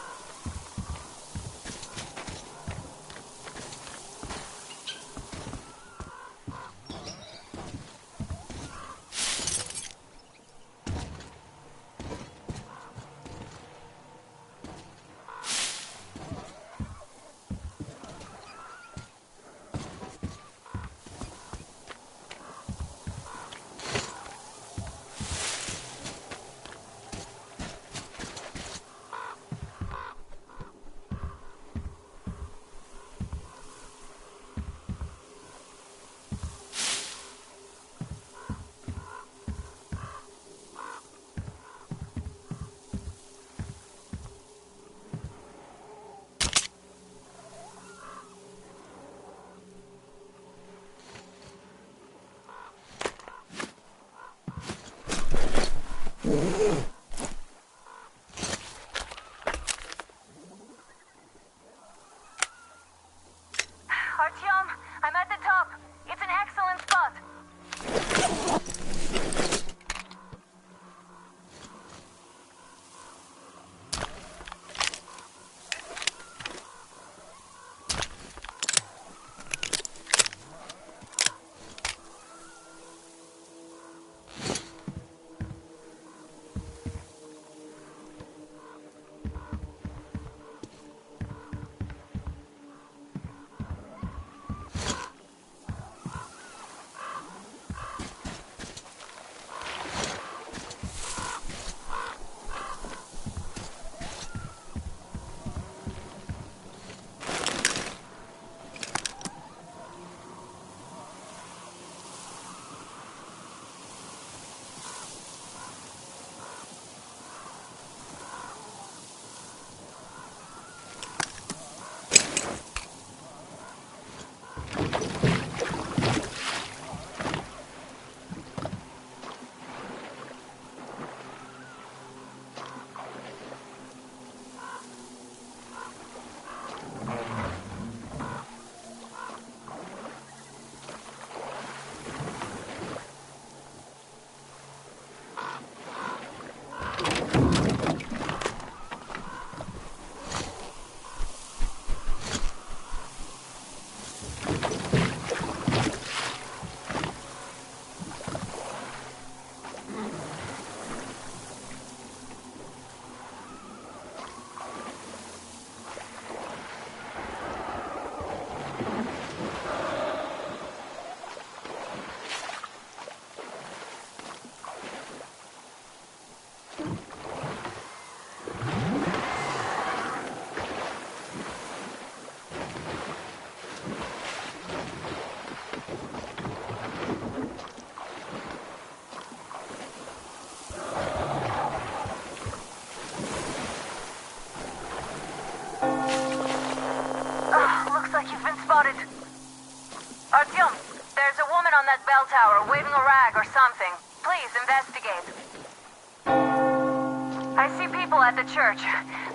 people at the church.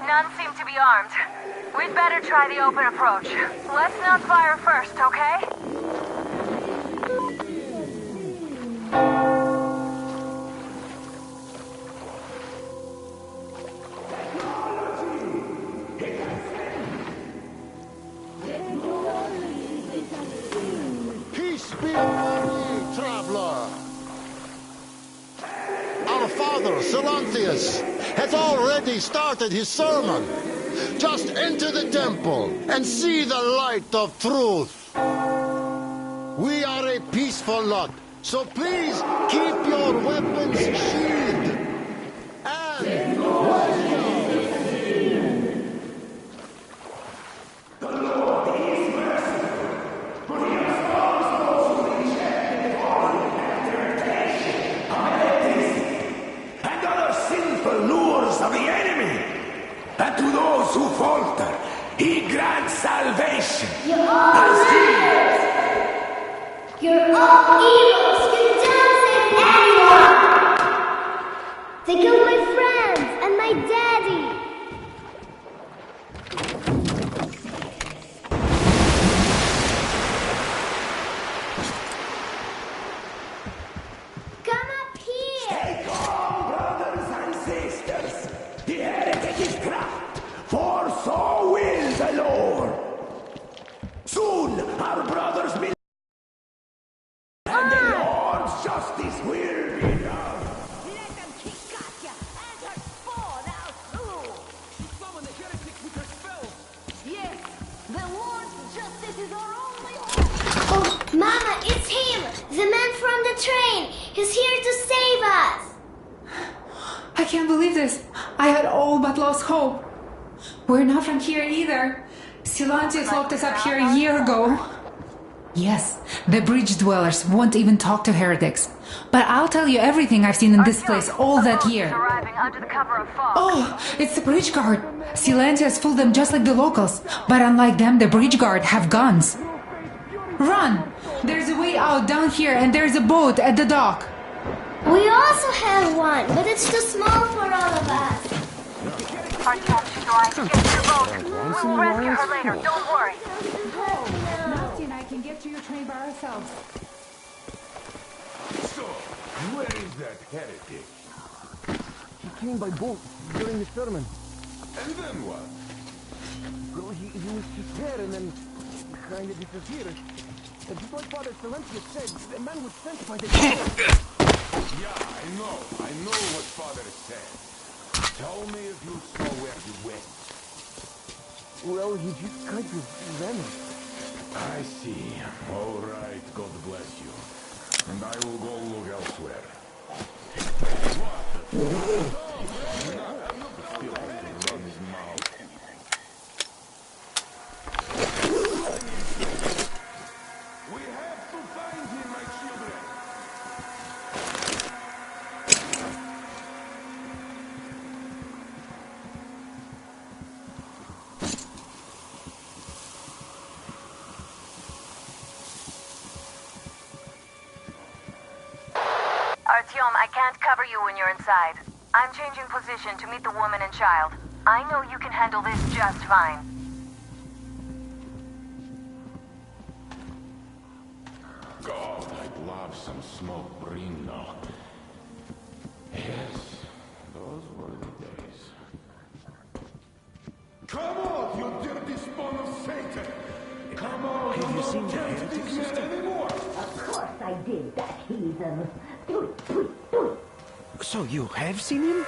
None seem to be armed. We'd better try the open approach. Let's not fire first, okay? Peace be upon you, traveler. Our father, Silanthius, has already started his sermon. Just enter the temple and see the light of truth. We are a peaceful lot, so please keep your weapons sheathed. And welcome. The Lord is merciful, for he has caused those who reject God and temptation, and other sinful lures of the enemy. And to those who falter, he grants salvation. You're all liars! You're all evils! You don't save anyone! They killed my friends and my daddy! Come up here! Stay calm, brothers and sisters! The heretic is trapped, for so will the Lord! Soon our brothers will, and the Lord's justice will be done! Let them kick Katya and her spawn out too! She summoned the heretics with her spells! Yes, the Lord's justice is our only hope! Oh, Mama, it's him! The man from the train! He's here to save us! I can't believe this. I had all but lost hope. We're not from here either. Silanthius locked us up here a year ago. Yes, the bridge dwellers won't even talk to heretics. But I'll tell you everything I've seen in this place all that year. Arriving under the cover of fog. Oh, it's the bridge guard. Silanthius fooled them just like the locals. But unlike them, the bridge guard have guns. Run! There's a way out down here and there's a boat at the dock. We also have one, but it's too small for all of us. Artyom, she's lying. Get to your boat. We'll rescue her later, don't worry. Nasty and I can get to your train by ourselves. So, where is that heretic? He came by boat during the sermon. And then what? Well, he was just there and then kind of disappeared. And just like Father Silanthius said, the man was sent by the Yeah, I know what Father said. Tell me if you saw where he went. Well, he just kind of vanished. I see. All right, God bless you. And I will go look elsewhere. Run his mouth. We have to find him, my children. Artyom, I can't cover you when you're inside. I'm changing position to meet the woman and child. I know you can handle this just fine. God, I'd love some smoke green now. Yes, those were the days. Come on, you dirty spawn of Satan! Come on, Have you seen the can't heretic, this man sister? anymore! Of course I did, that heathen. So you have seen him?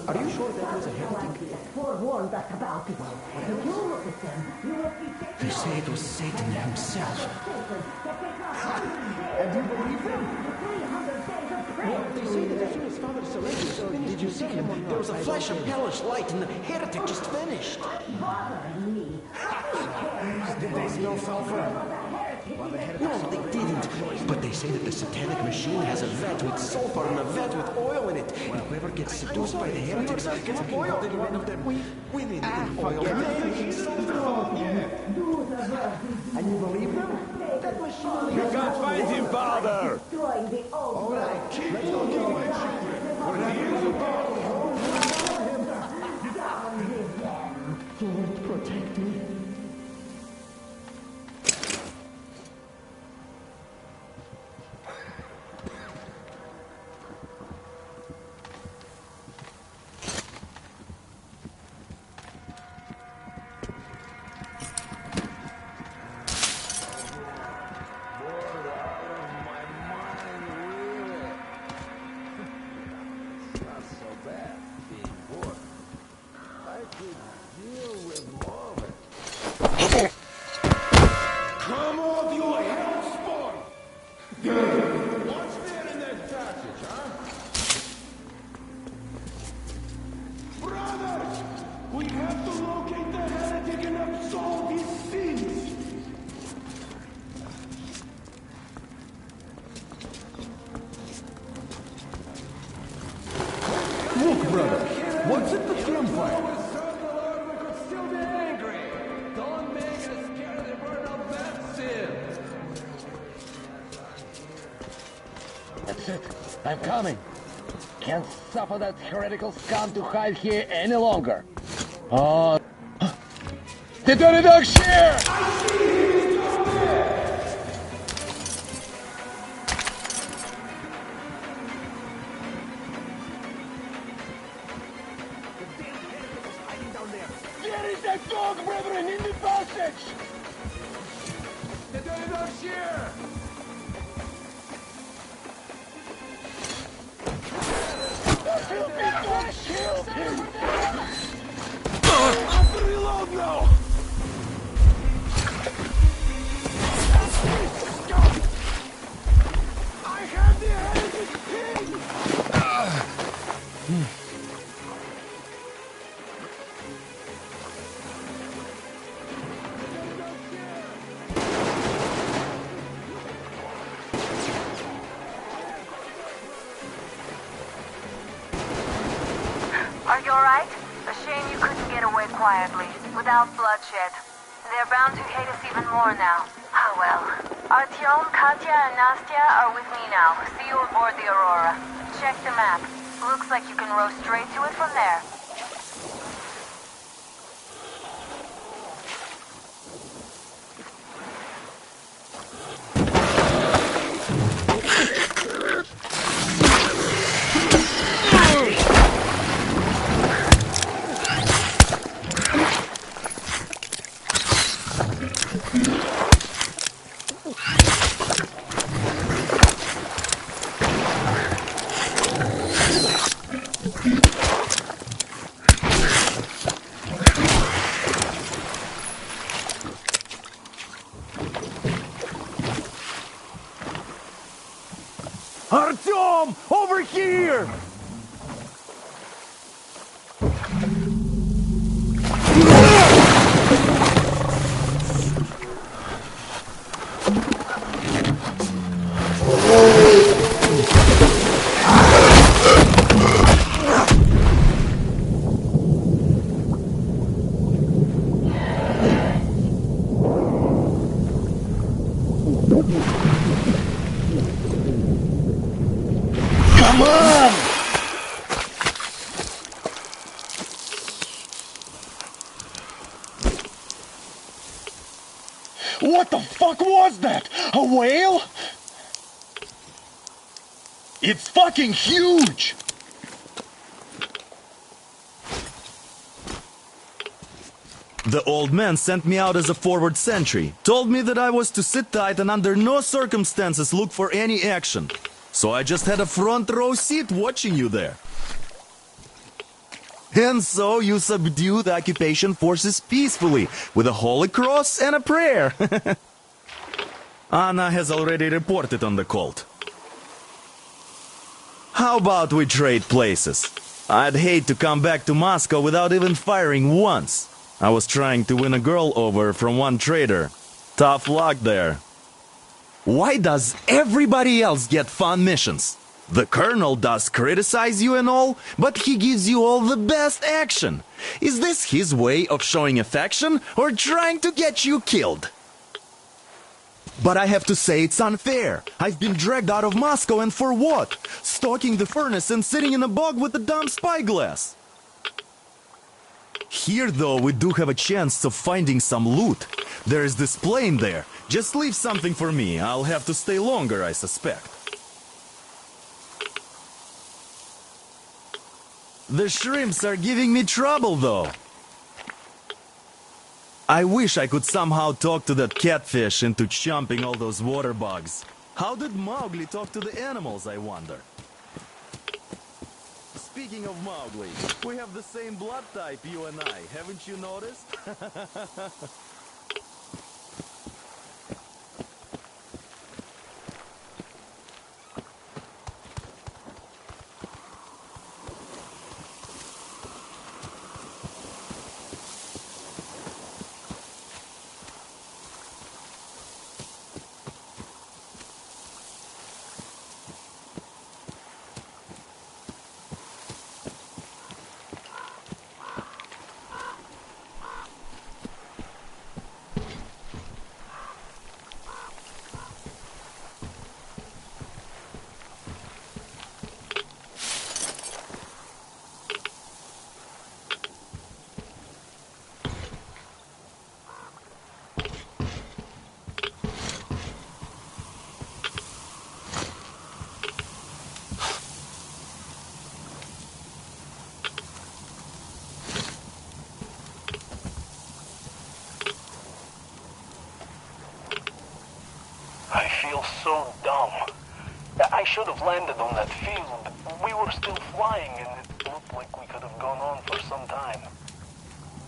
Are you sure that was a heretic? Forewarned us about it. If you look at them, you will see They say it was Satan himself. And you believe them? Well, they say that as soon as Father Silanthius finished, did you see him? There was a flash of hellish light and the heretic just vanished. Did they smell sulfur? No, they didn't. But they say that the satanic machine has a vat with sulfur and a vat with oil in it. And whoever gets seduced by the heretics gets boiled in one of them. Women in oil. And you believe them? That machine You can't find him, Father! destroying the old. All right, keep looking, my children. Lord, protect me. Come on, you hellspawn! What's there in that passage, huh? Brothers! We have to locate the heretic and absolve his sins! Look, brother, what's at the campfire? That's it. I'm coming. Can't suffer that heretical scum to hide here any longer. Oh. The dirty dog's here! There is that dog, brethren, in the passage! The dirty dog's here! I have to reload now! I have the heretic pin! Are you alright? A shame you couldn't get away quietly, without bloodshed. They're bound to hate us even more now. Ah well. Artyom, Katya, and Nastya are with me now. See you aboard the Aurora. Check the map. Looks like you can row straight to it from there. Artyom! Over here! Come on! What the fuck was that? A whale? It's fucking huge! The old man sent me out as a forward sentry, told me that I was to sit tight and under no circumstances look for any action. So I just had a front row seat watching you there. And so you subdued the occupation forces peacefully, with a holy cross and a prayer. Anna has already reported on the cult. How about we trade places? I'd hate to come back to Moscow without even firing once. I was trying to win a girl over from one trader. Tough luck there. Why does everybody else get fun missions? The colonel does criticize you and all, but he gives you all the best action. Is this his way of showing affection or trying to get you killed? But I have to say it's unfair. I've been dragged out of Moscow, and for what? Stalking the furnace and sitting in a bog with a dumb spyglass. Here, though, we do have a chance of finding some loot. There is this plane there. Just leave something for me. I'll have to stay longer, I suspect. The shrimps are giving me trouble, though. I wish I could somehow talk to that catfish into chomping all those water bugs. How did Mowgli talk to the animals, I wonder? Speaking of Mowgli, we have the same blood type, you and I. Haven't you noticed? I feel so dumb. I should have landed on that field. We were still flying, and it looked like we could have gone on for some time.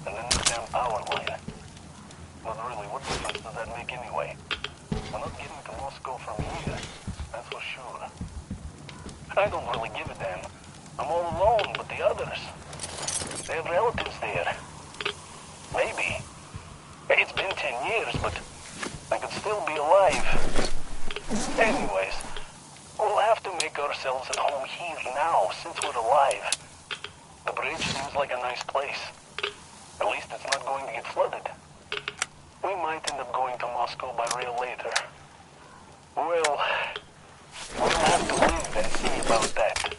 And then the damn power line. But really, what difference does that make anyway? We're not getting to Moscow from here, that's for sure. I don't really give a damn. I'm all alone, but the others, they have relatives there. Maybe. It's been 10 years, but I could still be alive. Anyways, we'll have to make ourselves at home here now, since we're alive. The bridge seems like a nice place. At least it's not going to get flooded. We might end up going to Moscow by rail later. Well, we'll have to live and see about that.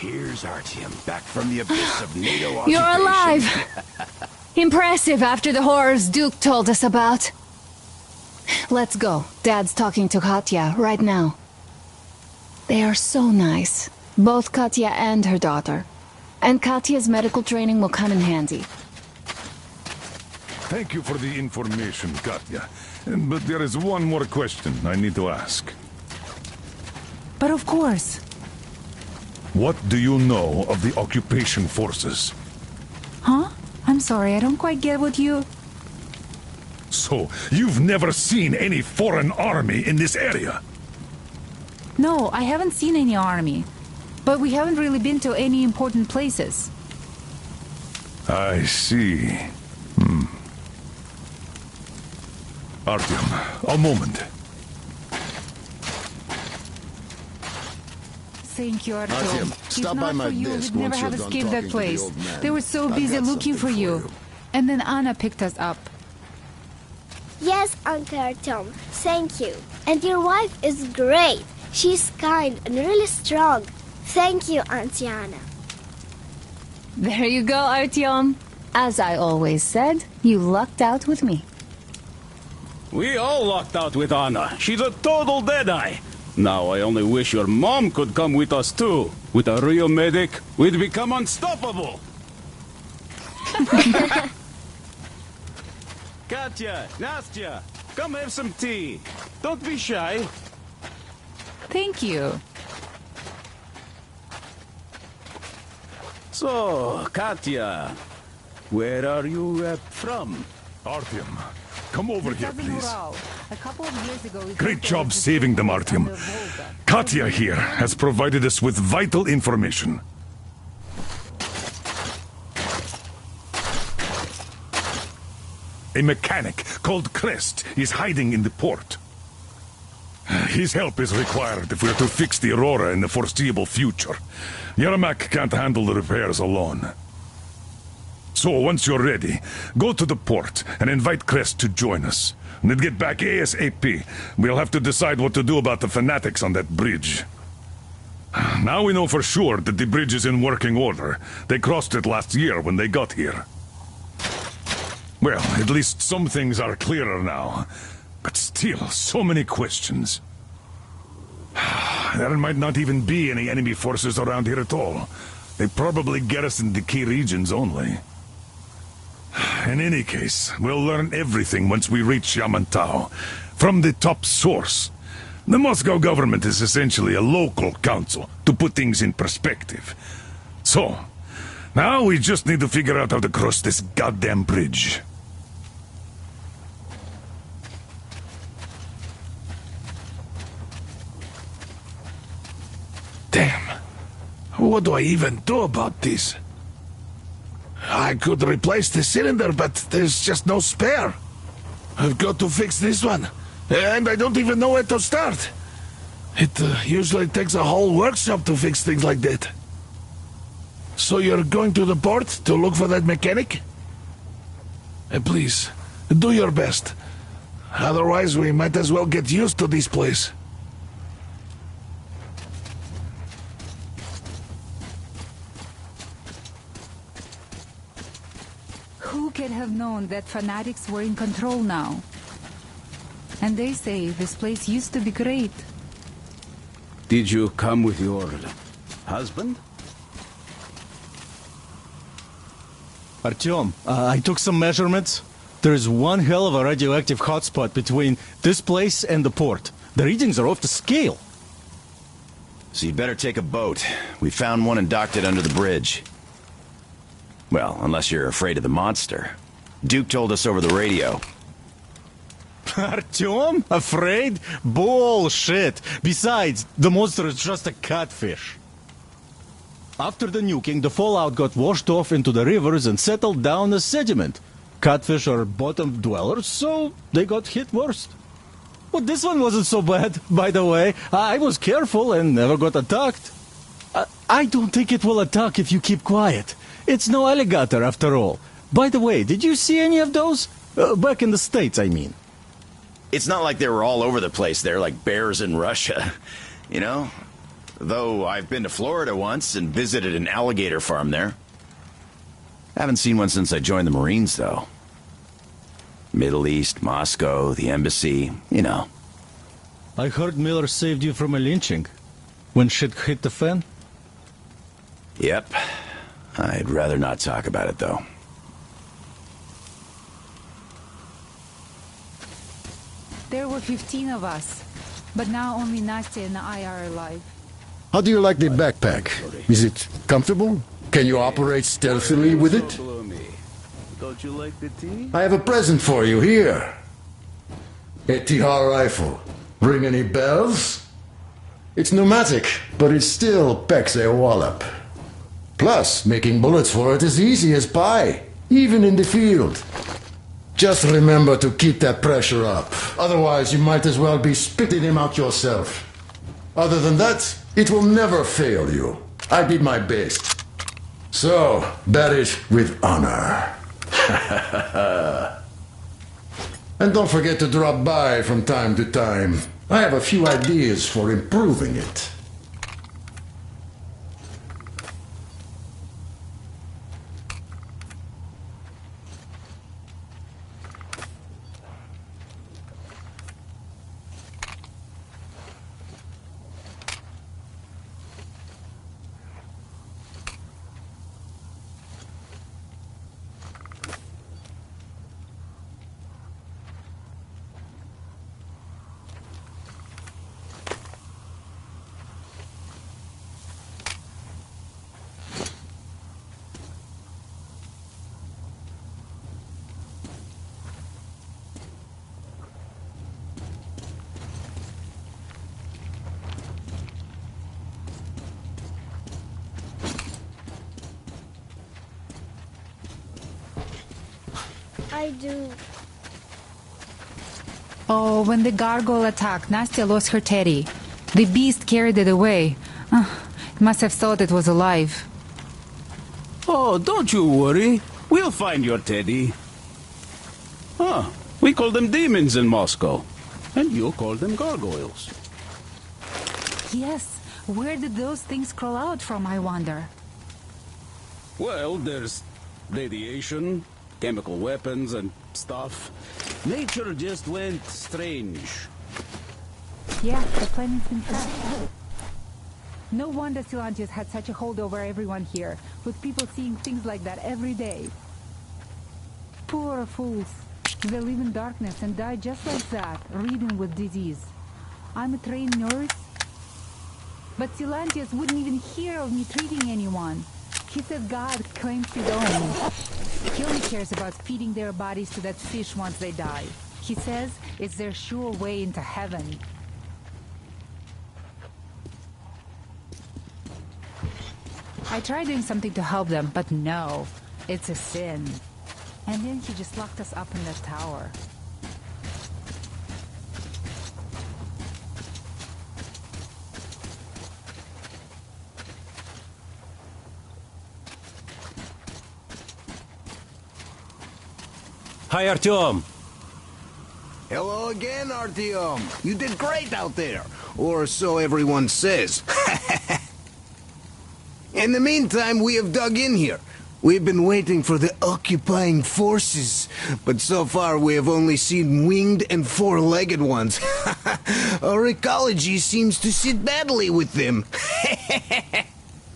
Here's Artyom, back from the abyss of NATO occupation. You're alive! Impressive after the horrors Duke told us about. Let's go. Dad's talking to Katya right now. They are so nice. Both Katya and her daughter. And Katya's medical training will come in handy. Thank you for the information, Katya. But there is one more question I need to ask. But of course. What do you know of the occupation forces? Huh? I'm sorry, I don't quite get what you... So, you've never seen any foreign army in this area? No, I haven't seen any army. But we haven't really been to any important places. I see. Artyom, a moment. Thank you, Artyom. Artyom, If stop not by for my you, desk we'd never once have you're done escaped that talking to the place. old man. They were so I've busy got looking for something you. for you. And then Anna picked us up. Yes, Uncle Artyom, thank you. And your wife is great. She's kind and really strong. Thank you, Auntie Anna. There you go, Artyom. As I always said, you lucked out with me. We all lucked out with Anna. She's a total deadeye. Now I only wish your mom could come with us too. With a real medic, we'd become unstoppable. Katya, Nastya, come have some tea. Don't be shy. Thank you. So, Katya, where are you from? Artyom, come over here, Cousin please. Ural. A couple of years ago, we Great got job to saving them, on Artyom. the Volga. Katya here has provided us with vital information. A mechanic called Crest is hiding in the port. His help is required if we're to fix the Aurora in the foreseeable future. Yermak can't handle the repairs alone. So, once you're ready, go to the port and invite Crest to join us. And then get back ASAP. We'll have to decide what to do about the fanatics on that bridge. Now we know for sure that the bridge is in working order. They crossed it last year when they got here. Well, at least some things are clearer now. But still, so many questions. There might not even be any enemy forces around here at all. They probably garrisoned the key regions only. In any case, we'll learn everything once we reach Yamantau. From the top source. The Moscow government is essentially a local council, to put things in perspective. So, now we just need to figure out how to cross this goddamn bridge. Damn. What do I even do about this? I could replace the cylinder, but there's just no spare. I've got to fix this one. And I don't even know where to start. It usually takes a whole workshop to fix things like that. So you're going to the port to look for that mechanic? Please, do your best. Otherwise, we might as well get used to this place. Who could have known that fanatics were in control now? And they say this place used to be great. Did you come with your husband? Artyom, I took some measurements. There is one hell of a radioactive hotspot between this place and the port. The readings are off the scale. So you'd better take a boat. We found one and docked it under the bridge. Well, unless you're afraid of the monster. Duke told us over the radio. Artyom? Afraid? Bullshit! Besides, the monster is just a catfish. After the nuking, the fallout got washed off into the rivers and settled down as sediment. Catfish are bottom dwellers, so they got hit worst. But this one wasn't so bad, by the way. I was careful and never got attacked. I don't think it will attack if you keep quiet. It's no alligator, after all. By the way, did you see any of those? Back in the States, I mean. It's not like they were all over the place there like bears in Russia. You know? though I've been to Florida once and visited an alligator farm there. Haven't seen one since I joined the Marines, though. Middle East, Moscow, the embassy, you know. I heard Miller saved you from a lynching. When shit hit the fan? Yep. I'd rather not talk about it, though. There were 15 of us, but now only Nastya and I are alive. How do you like the backpack? Is it comfortable? Can you operate stealthily with it? Don't you like the tea? I have a present for you here. A TR rifle. Ring any bells? It's pneumatic, but it still packs a wallop. Plus, making bullets for it is easy as pie, even in the field. Just remember to keep that pressure up. Otherwise, you might as well be spitting him out yourself. Other than that, it will never fail you. I did my best. So, bear it with honor. And don't forget to drop by from time to time. I have a few ideas for improving it. I do. Oh, when the gargoyle attacked, Nastya lost her teddy. The beast carried it away. It must have thought it was alive. Oh, don't you worry. We'll find your teddy. Huh. We call them demons in Moscow. And you call them gargoyles. Yes. Where did those things crawl out from, I wonder? Well, there's radiation, chemical weapons and stuff. Nature just went strange. Yeah, the planet's been trapped. No wonder Silantius had such a hold over everyone here, with people seeing things like that every day. Poor fools. They live in darkness and die just like that, ridden with disease. I'm a trained nurse. But Silantius wouldn't even hear of me treating anyone. He said God claims his own. He only cares about feeding their bodies to that fish once they die. He says it's their sure way into heaven. I tried doing something to help them, but no. It's a sin. And then he just locked us up in that tower. Hi, Artyom. Hello again, Artyom. You did great out there. Or so everyone says. In the meantime, we have dug in here. We've been waiting for the occupying forces, but so far we have only seen winged and four-legged ones. Our ecology seems to sit badly with them.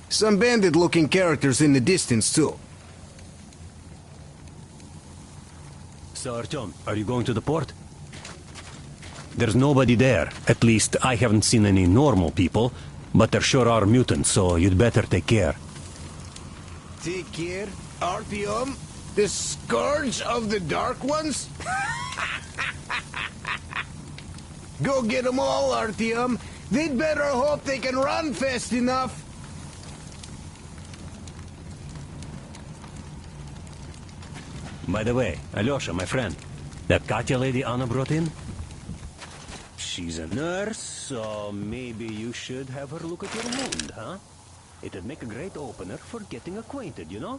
Some bandit-looking characters in the distance, too. So, Artyom, are you going to the port? There's nobody there. At least, I haven't seen any normal people, but there sure are mutants, so you'd better take care. Take care, Artyom? The scourge of the Dark Ones? Go get them all, Artyom. They'd better hope they can run fast enough. By the way, Alyosha, my friend, that Katya lady Anna brought in? She's a nurse, so maybe you should have her look at your wound, huh? It'd make a great opener for getting acquainted, you know?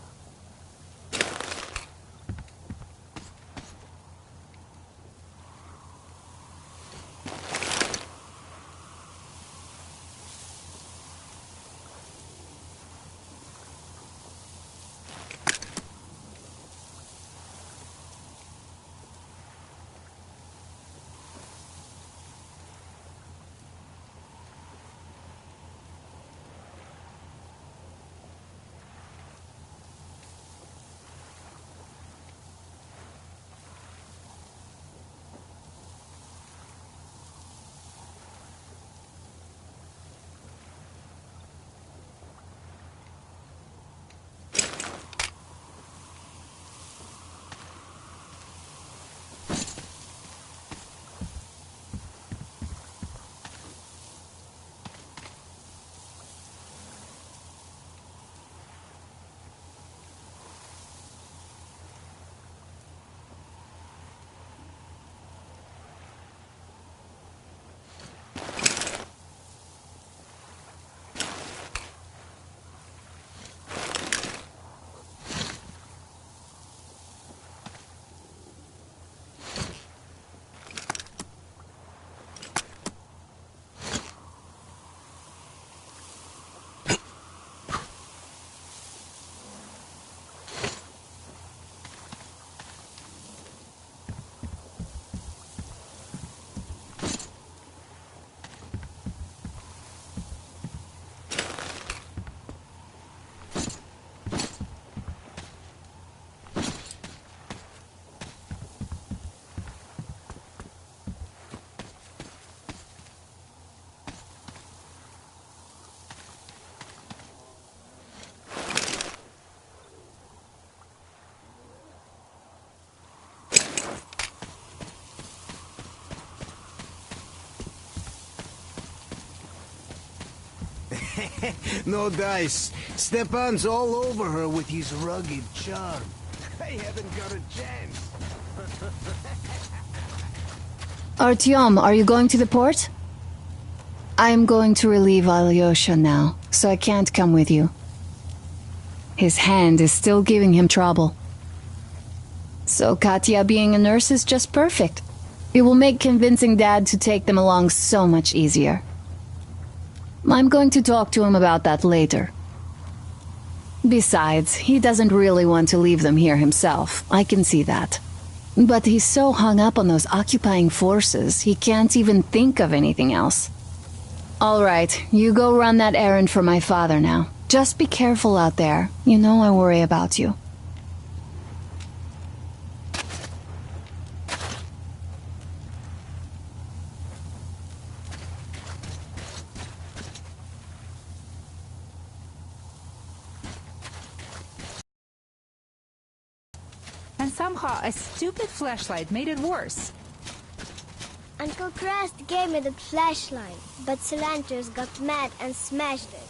No dice. Stepan's all over her with his rugged charm. I haven't got a chance. Artyom, are you going to the port? I am going to relieve Alyosha now, so I can't come with you. His hand is still giving him trouble. So Katya being a nurse is just perfect. It will make convincing Dad to take them along so much easier. I'm going to talk to him about that later. Besides, he doesn't really want to leave them here himself. I can see that. But he's so hung up on those occupying forces, he can't even think of anything else. All right, you go run that errand for my father now. Just be careful out there. You know I worry about you. And somehow a stupid flashlight made it worse. Uncle Crest gave me the flashlight, but Cilantros got mad and smashed it.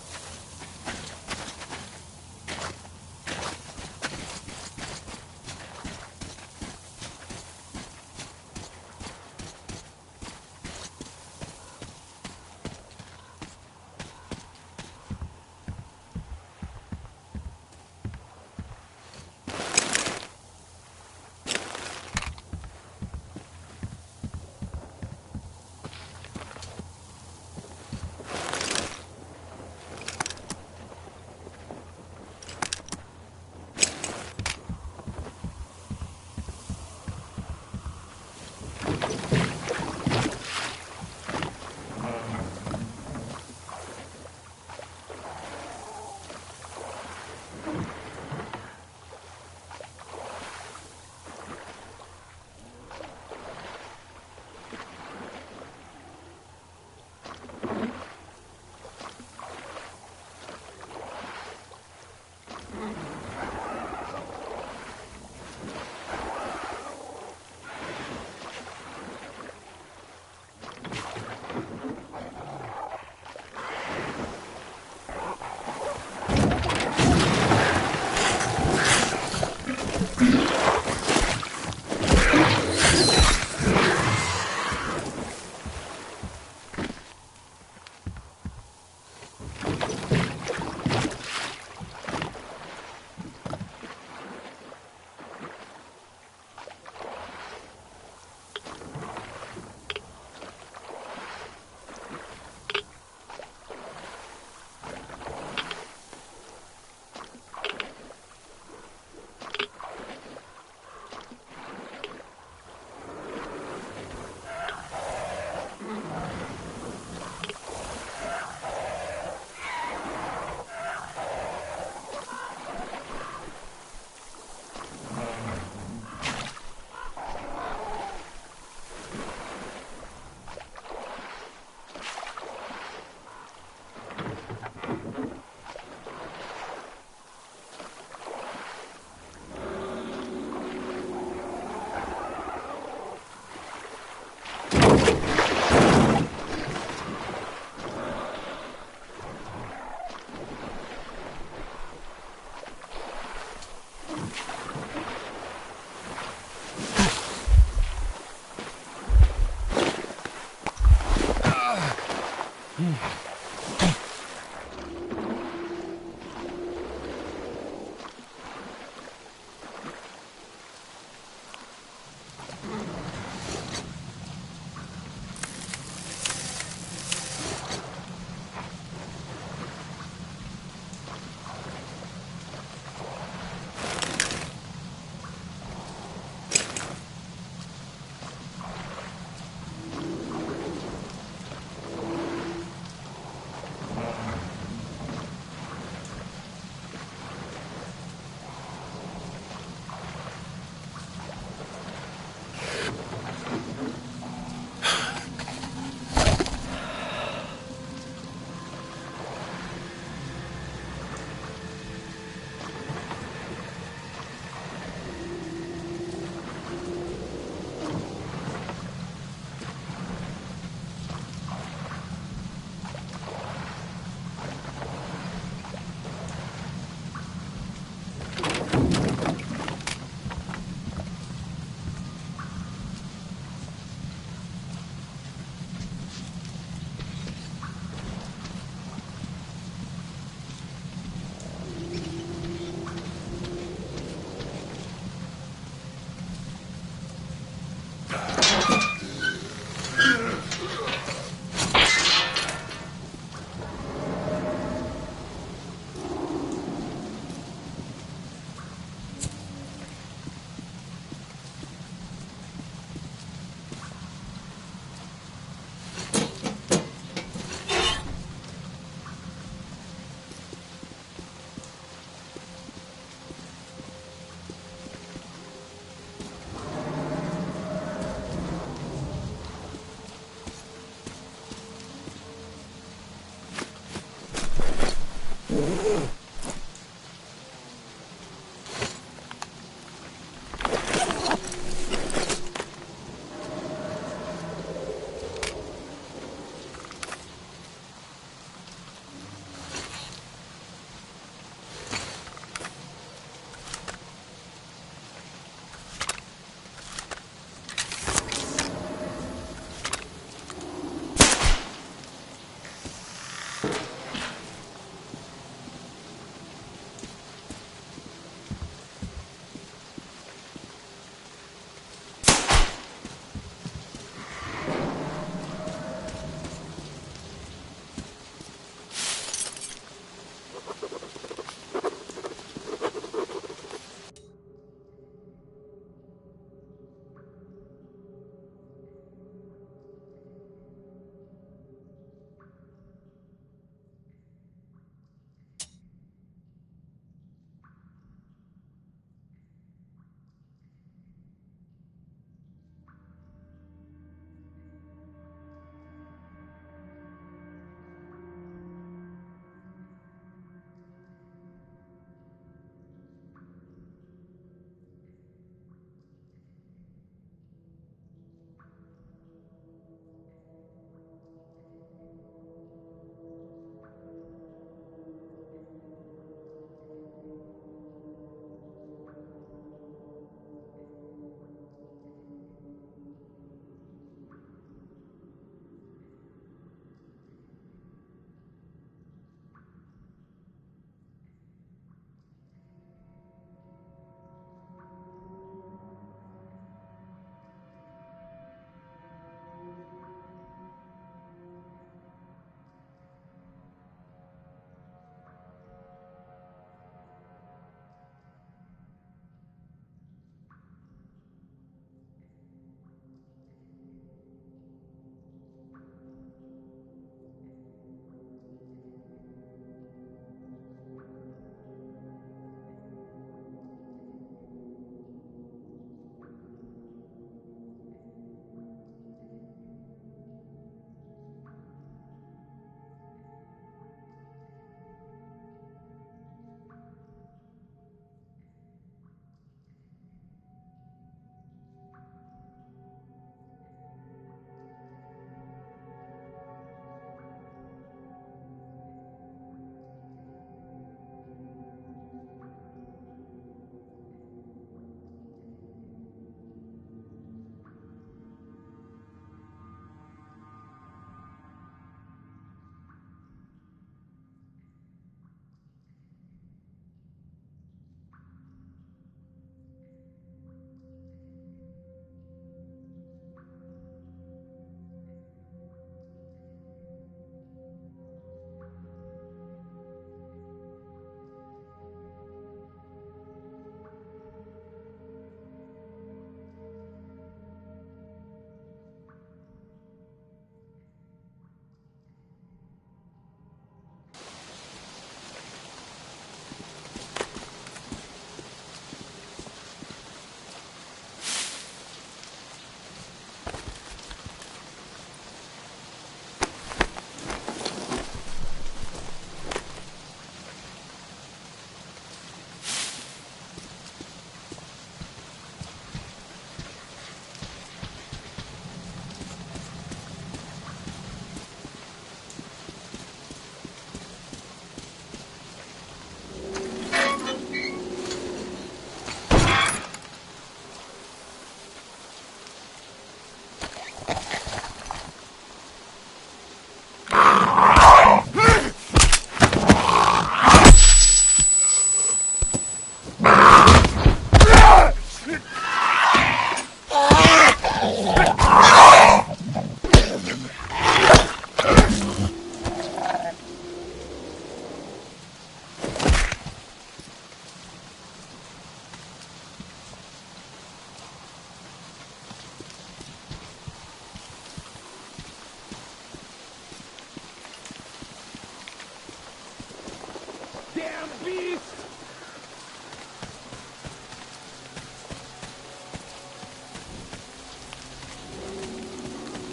beast!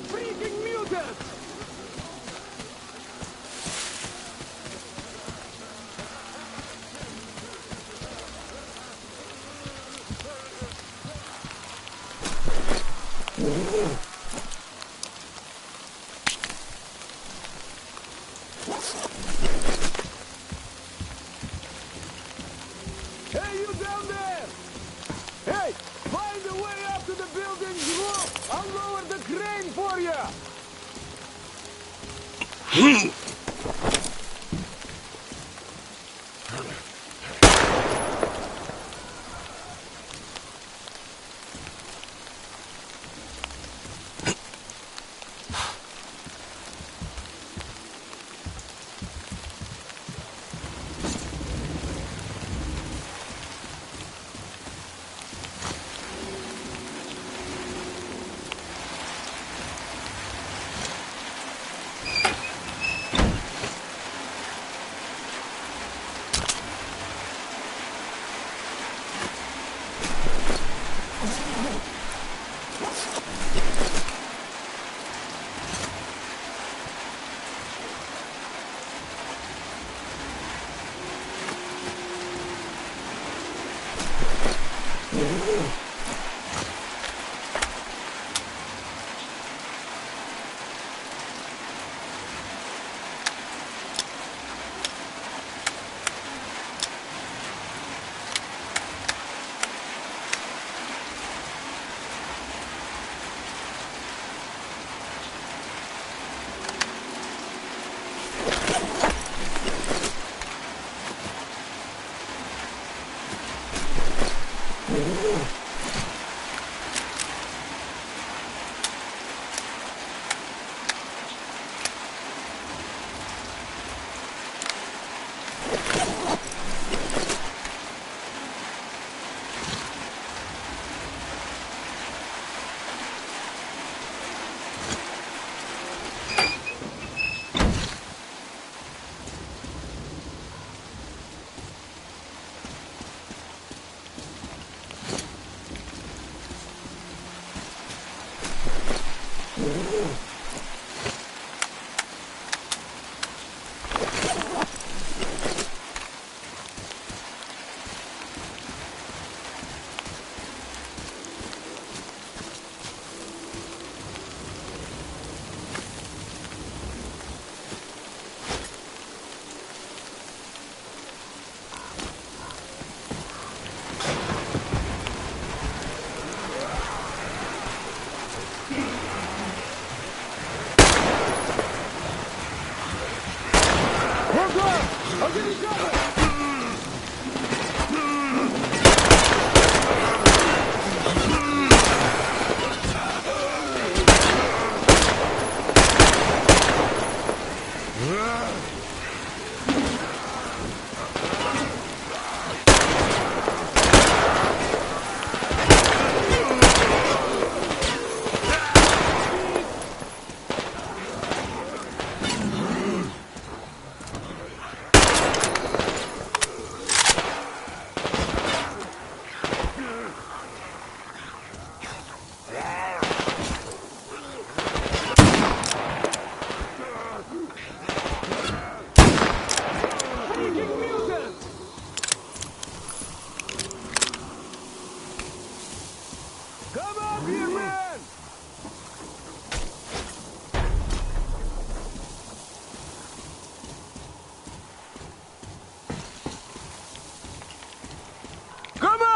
Freaking mutants! Hey, you down there! Hey, find a way up to the building's roof! I'll lower the crane for you!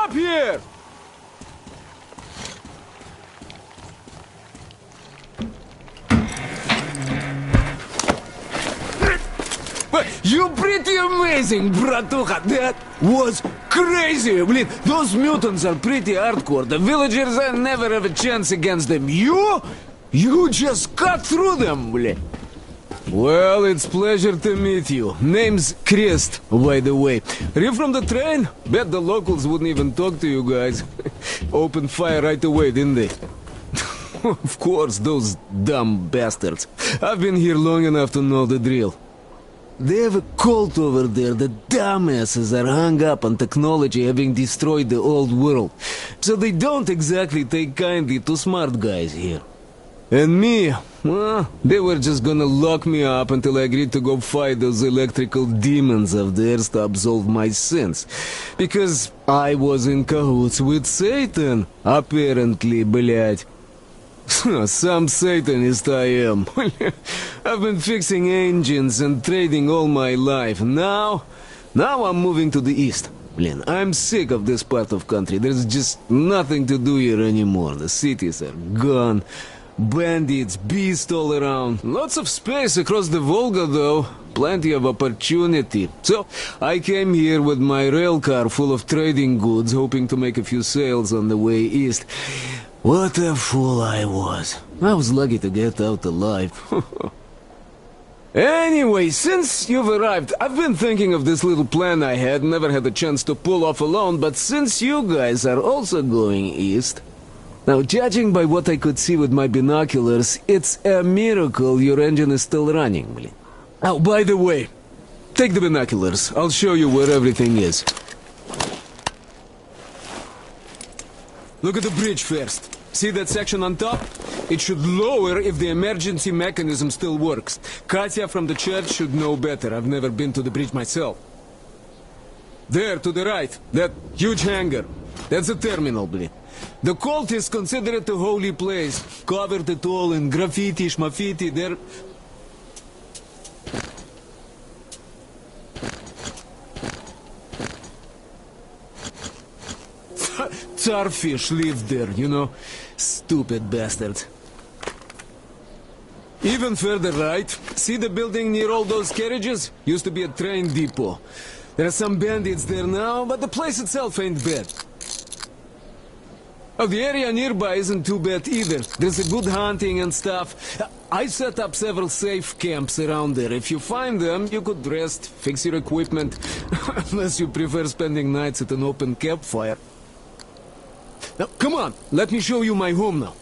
Up here! You pretty amazing, bratuха. That was crazy. Blin, those mutants are pretty hardcore. The villagers never have a chance against them. You just cut through them, blin. Well, it's pleasure to meet you. Name's Crest, by the way. Are you from the train? Bet the locals wouldn't even talk to you guys. Opened fire right away, didn't they? Of course, those dumb bastards. I've been here long enough to know the drill. they have a cult over there. The dumbasses are hung up on technology having destroyed the old world. So they don't exactly take kindly to smart guys here. And me, well, they were just gonna lock me up until I agreed to go fight those electrical demons of theirs to absolve my sins. Because I was in cahoots with Satan, apparently, блядь. Some Satanist I am. I've been fixing engines and trading all my life. Now I'm moving to the east. Blin, I'm sick of this part of country. There's just nothing to do here anymore. The cities are gone. Bandits, beasts all around. Lots of space across the Volga, though. Plenty of opportunity. So, I came here with my rail car full of trading goods, hoping to make a few sales on the way east. What a fool I was. I was lucky to get out alive. Anyway, since you've arrived, I've been thinking of this little plan I had, never had a chance to pull off alone, but since you guys are also going east... Now, judging by what I could see with my binoculars, it's a miracle your engine is still running. Oh, by the way, take the binoculars. I'll show you where everything is. Look at the bridge first. See that section on top? It should lower if the emergency mechanism still works. Katya from the church should know better. I've never been to the bridge myself. There, to the right, that huge hangar. That's a terminal, blin. The cult is considered a holy place, covered it all in graffiti, schmaffiti, there... Tsarfish lived there, you know. Stupid bastards. Even further right, see the building near all those carriages? Used to be a train depot. There are some bandits there now, but the place itself ain't bad. Oh, the area nearby isn't too bad either. There's a good hunting and stuff. I set up several safe camps around there. If you find them, you could rest, fix your equipment. Unless you prefer spending nights at an open campfire. Now, come on, let me show you my home now.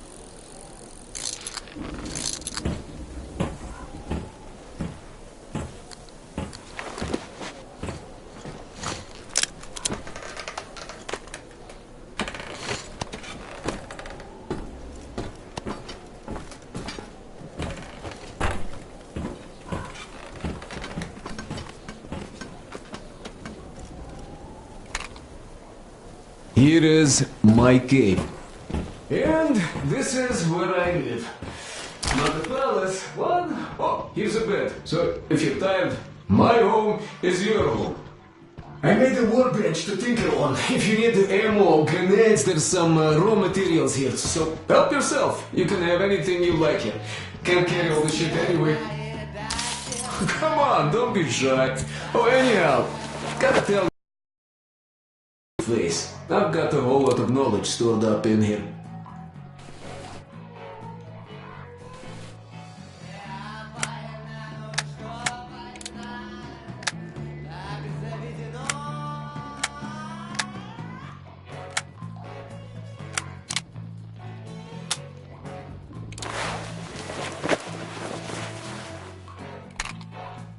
Here is my cave. And this is where I live. Not a palace, one. Oh, here's a bed. So, if you're tired, my home is your home. I made a workbench to tinker on. If you need ammo or grenades, there's some raw materials here. So, help yourself. You can have anything you like here. Can't carry all the shit anyway. Come on, don't be shy. Oh, anyhow, gotta tell you. Face. I've got a whole lot of knowledge stored up in here.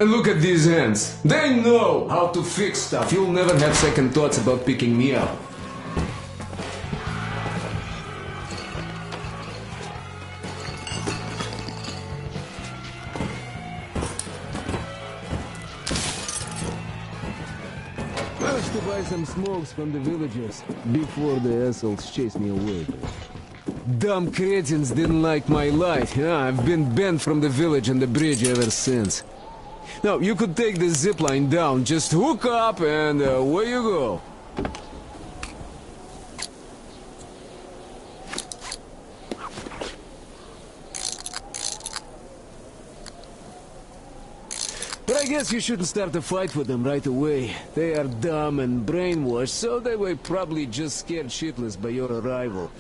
And look at these hands. They know how to fix stuff. You'll never have second thoughts about picking me up. Managed to buy some smokes from the villagers before the assholes chased me away. Dumb cretins didn't like my light. Yeah, I've been banned from the village and the bridge ever since. Now, you could take the zipline down, just hook up and away you go. But I guess you shouldn't start a fight with them right away. They are dumb and brainwashed, so they were probably just scared shitless by your arrival.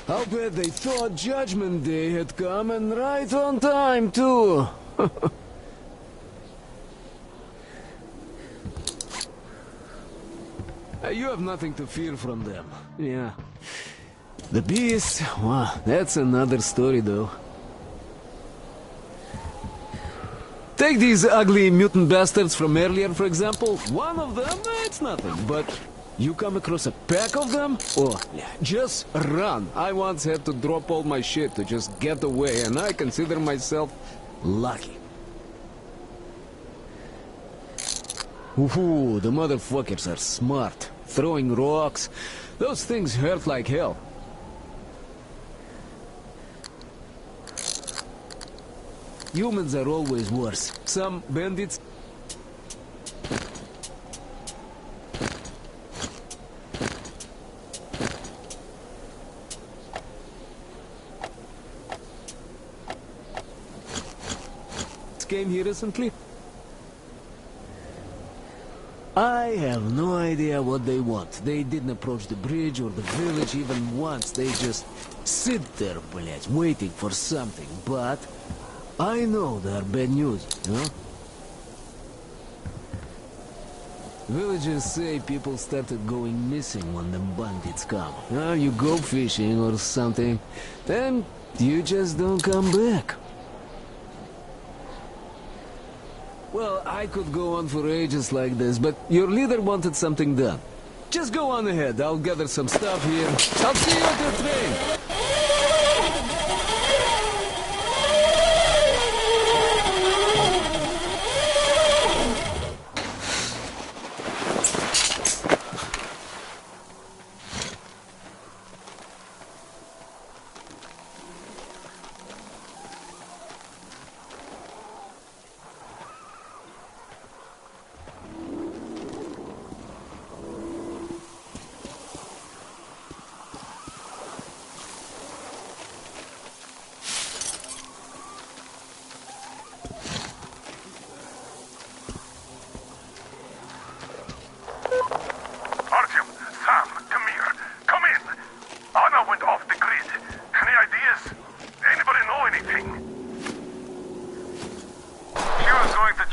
I'll bet they thought Judgment Day had come, and right on time, too. You have nothing to fear from them. Yeah. The beast, well, that's another story, though. Take these ugly mutant bastards from earlier, for example. One of them, it's nothing, but you come across a pack of them? Oh, just run. I once had to drop all my shit to just get away, and I consider myself lucky. Ooh, the motherfuckers are smart. Throwing rocks. Those things hurt like hell. Humans are always worse. Some bandits... came here recently. I have no idea what they want. They didn't approach the bridge or the village even once. They just sit there, blядь, waiting for something. But I know they're bad news, huh? Villagers say people started going missing when the bandits come. You go fishing or something, then you just don't come back. Well, I could go on for ages like this, but your leader wanted something done. Just go on ahead, I'll gather some stuff here. I'll see you at your train!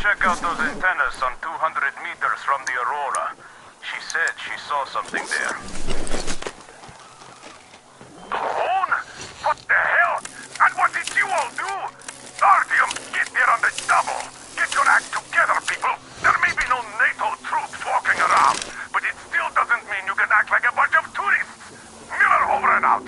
Check out those antennas on 200 meters from the Aurora. She said she saw something there. Drone? What the hell? And what did you all do? Artyom, get there on the double. Get your act together, people. There may be no NATO troops walking around, but it still doesn't mean you can act like a bunch of tourists. Miller over and out.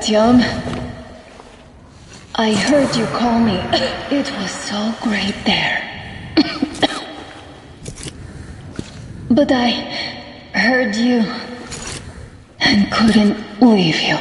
Artyom, I heard you call me. It was so great there. But I heard you and couldn't leave you.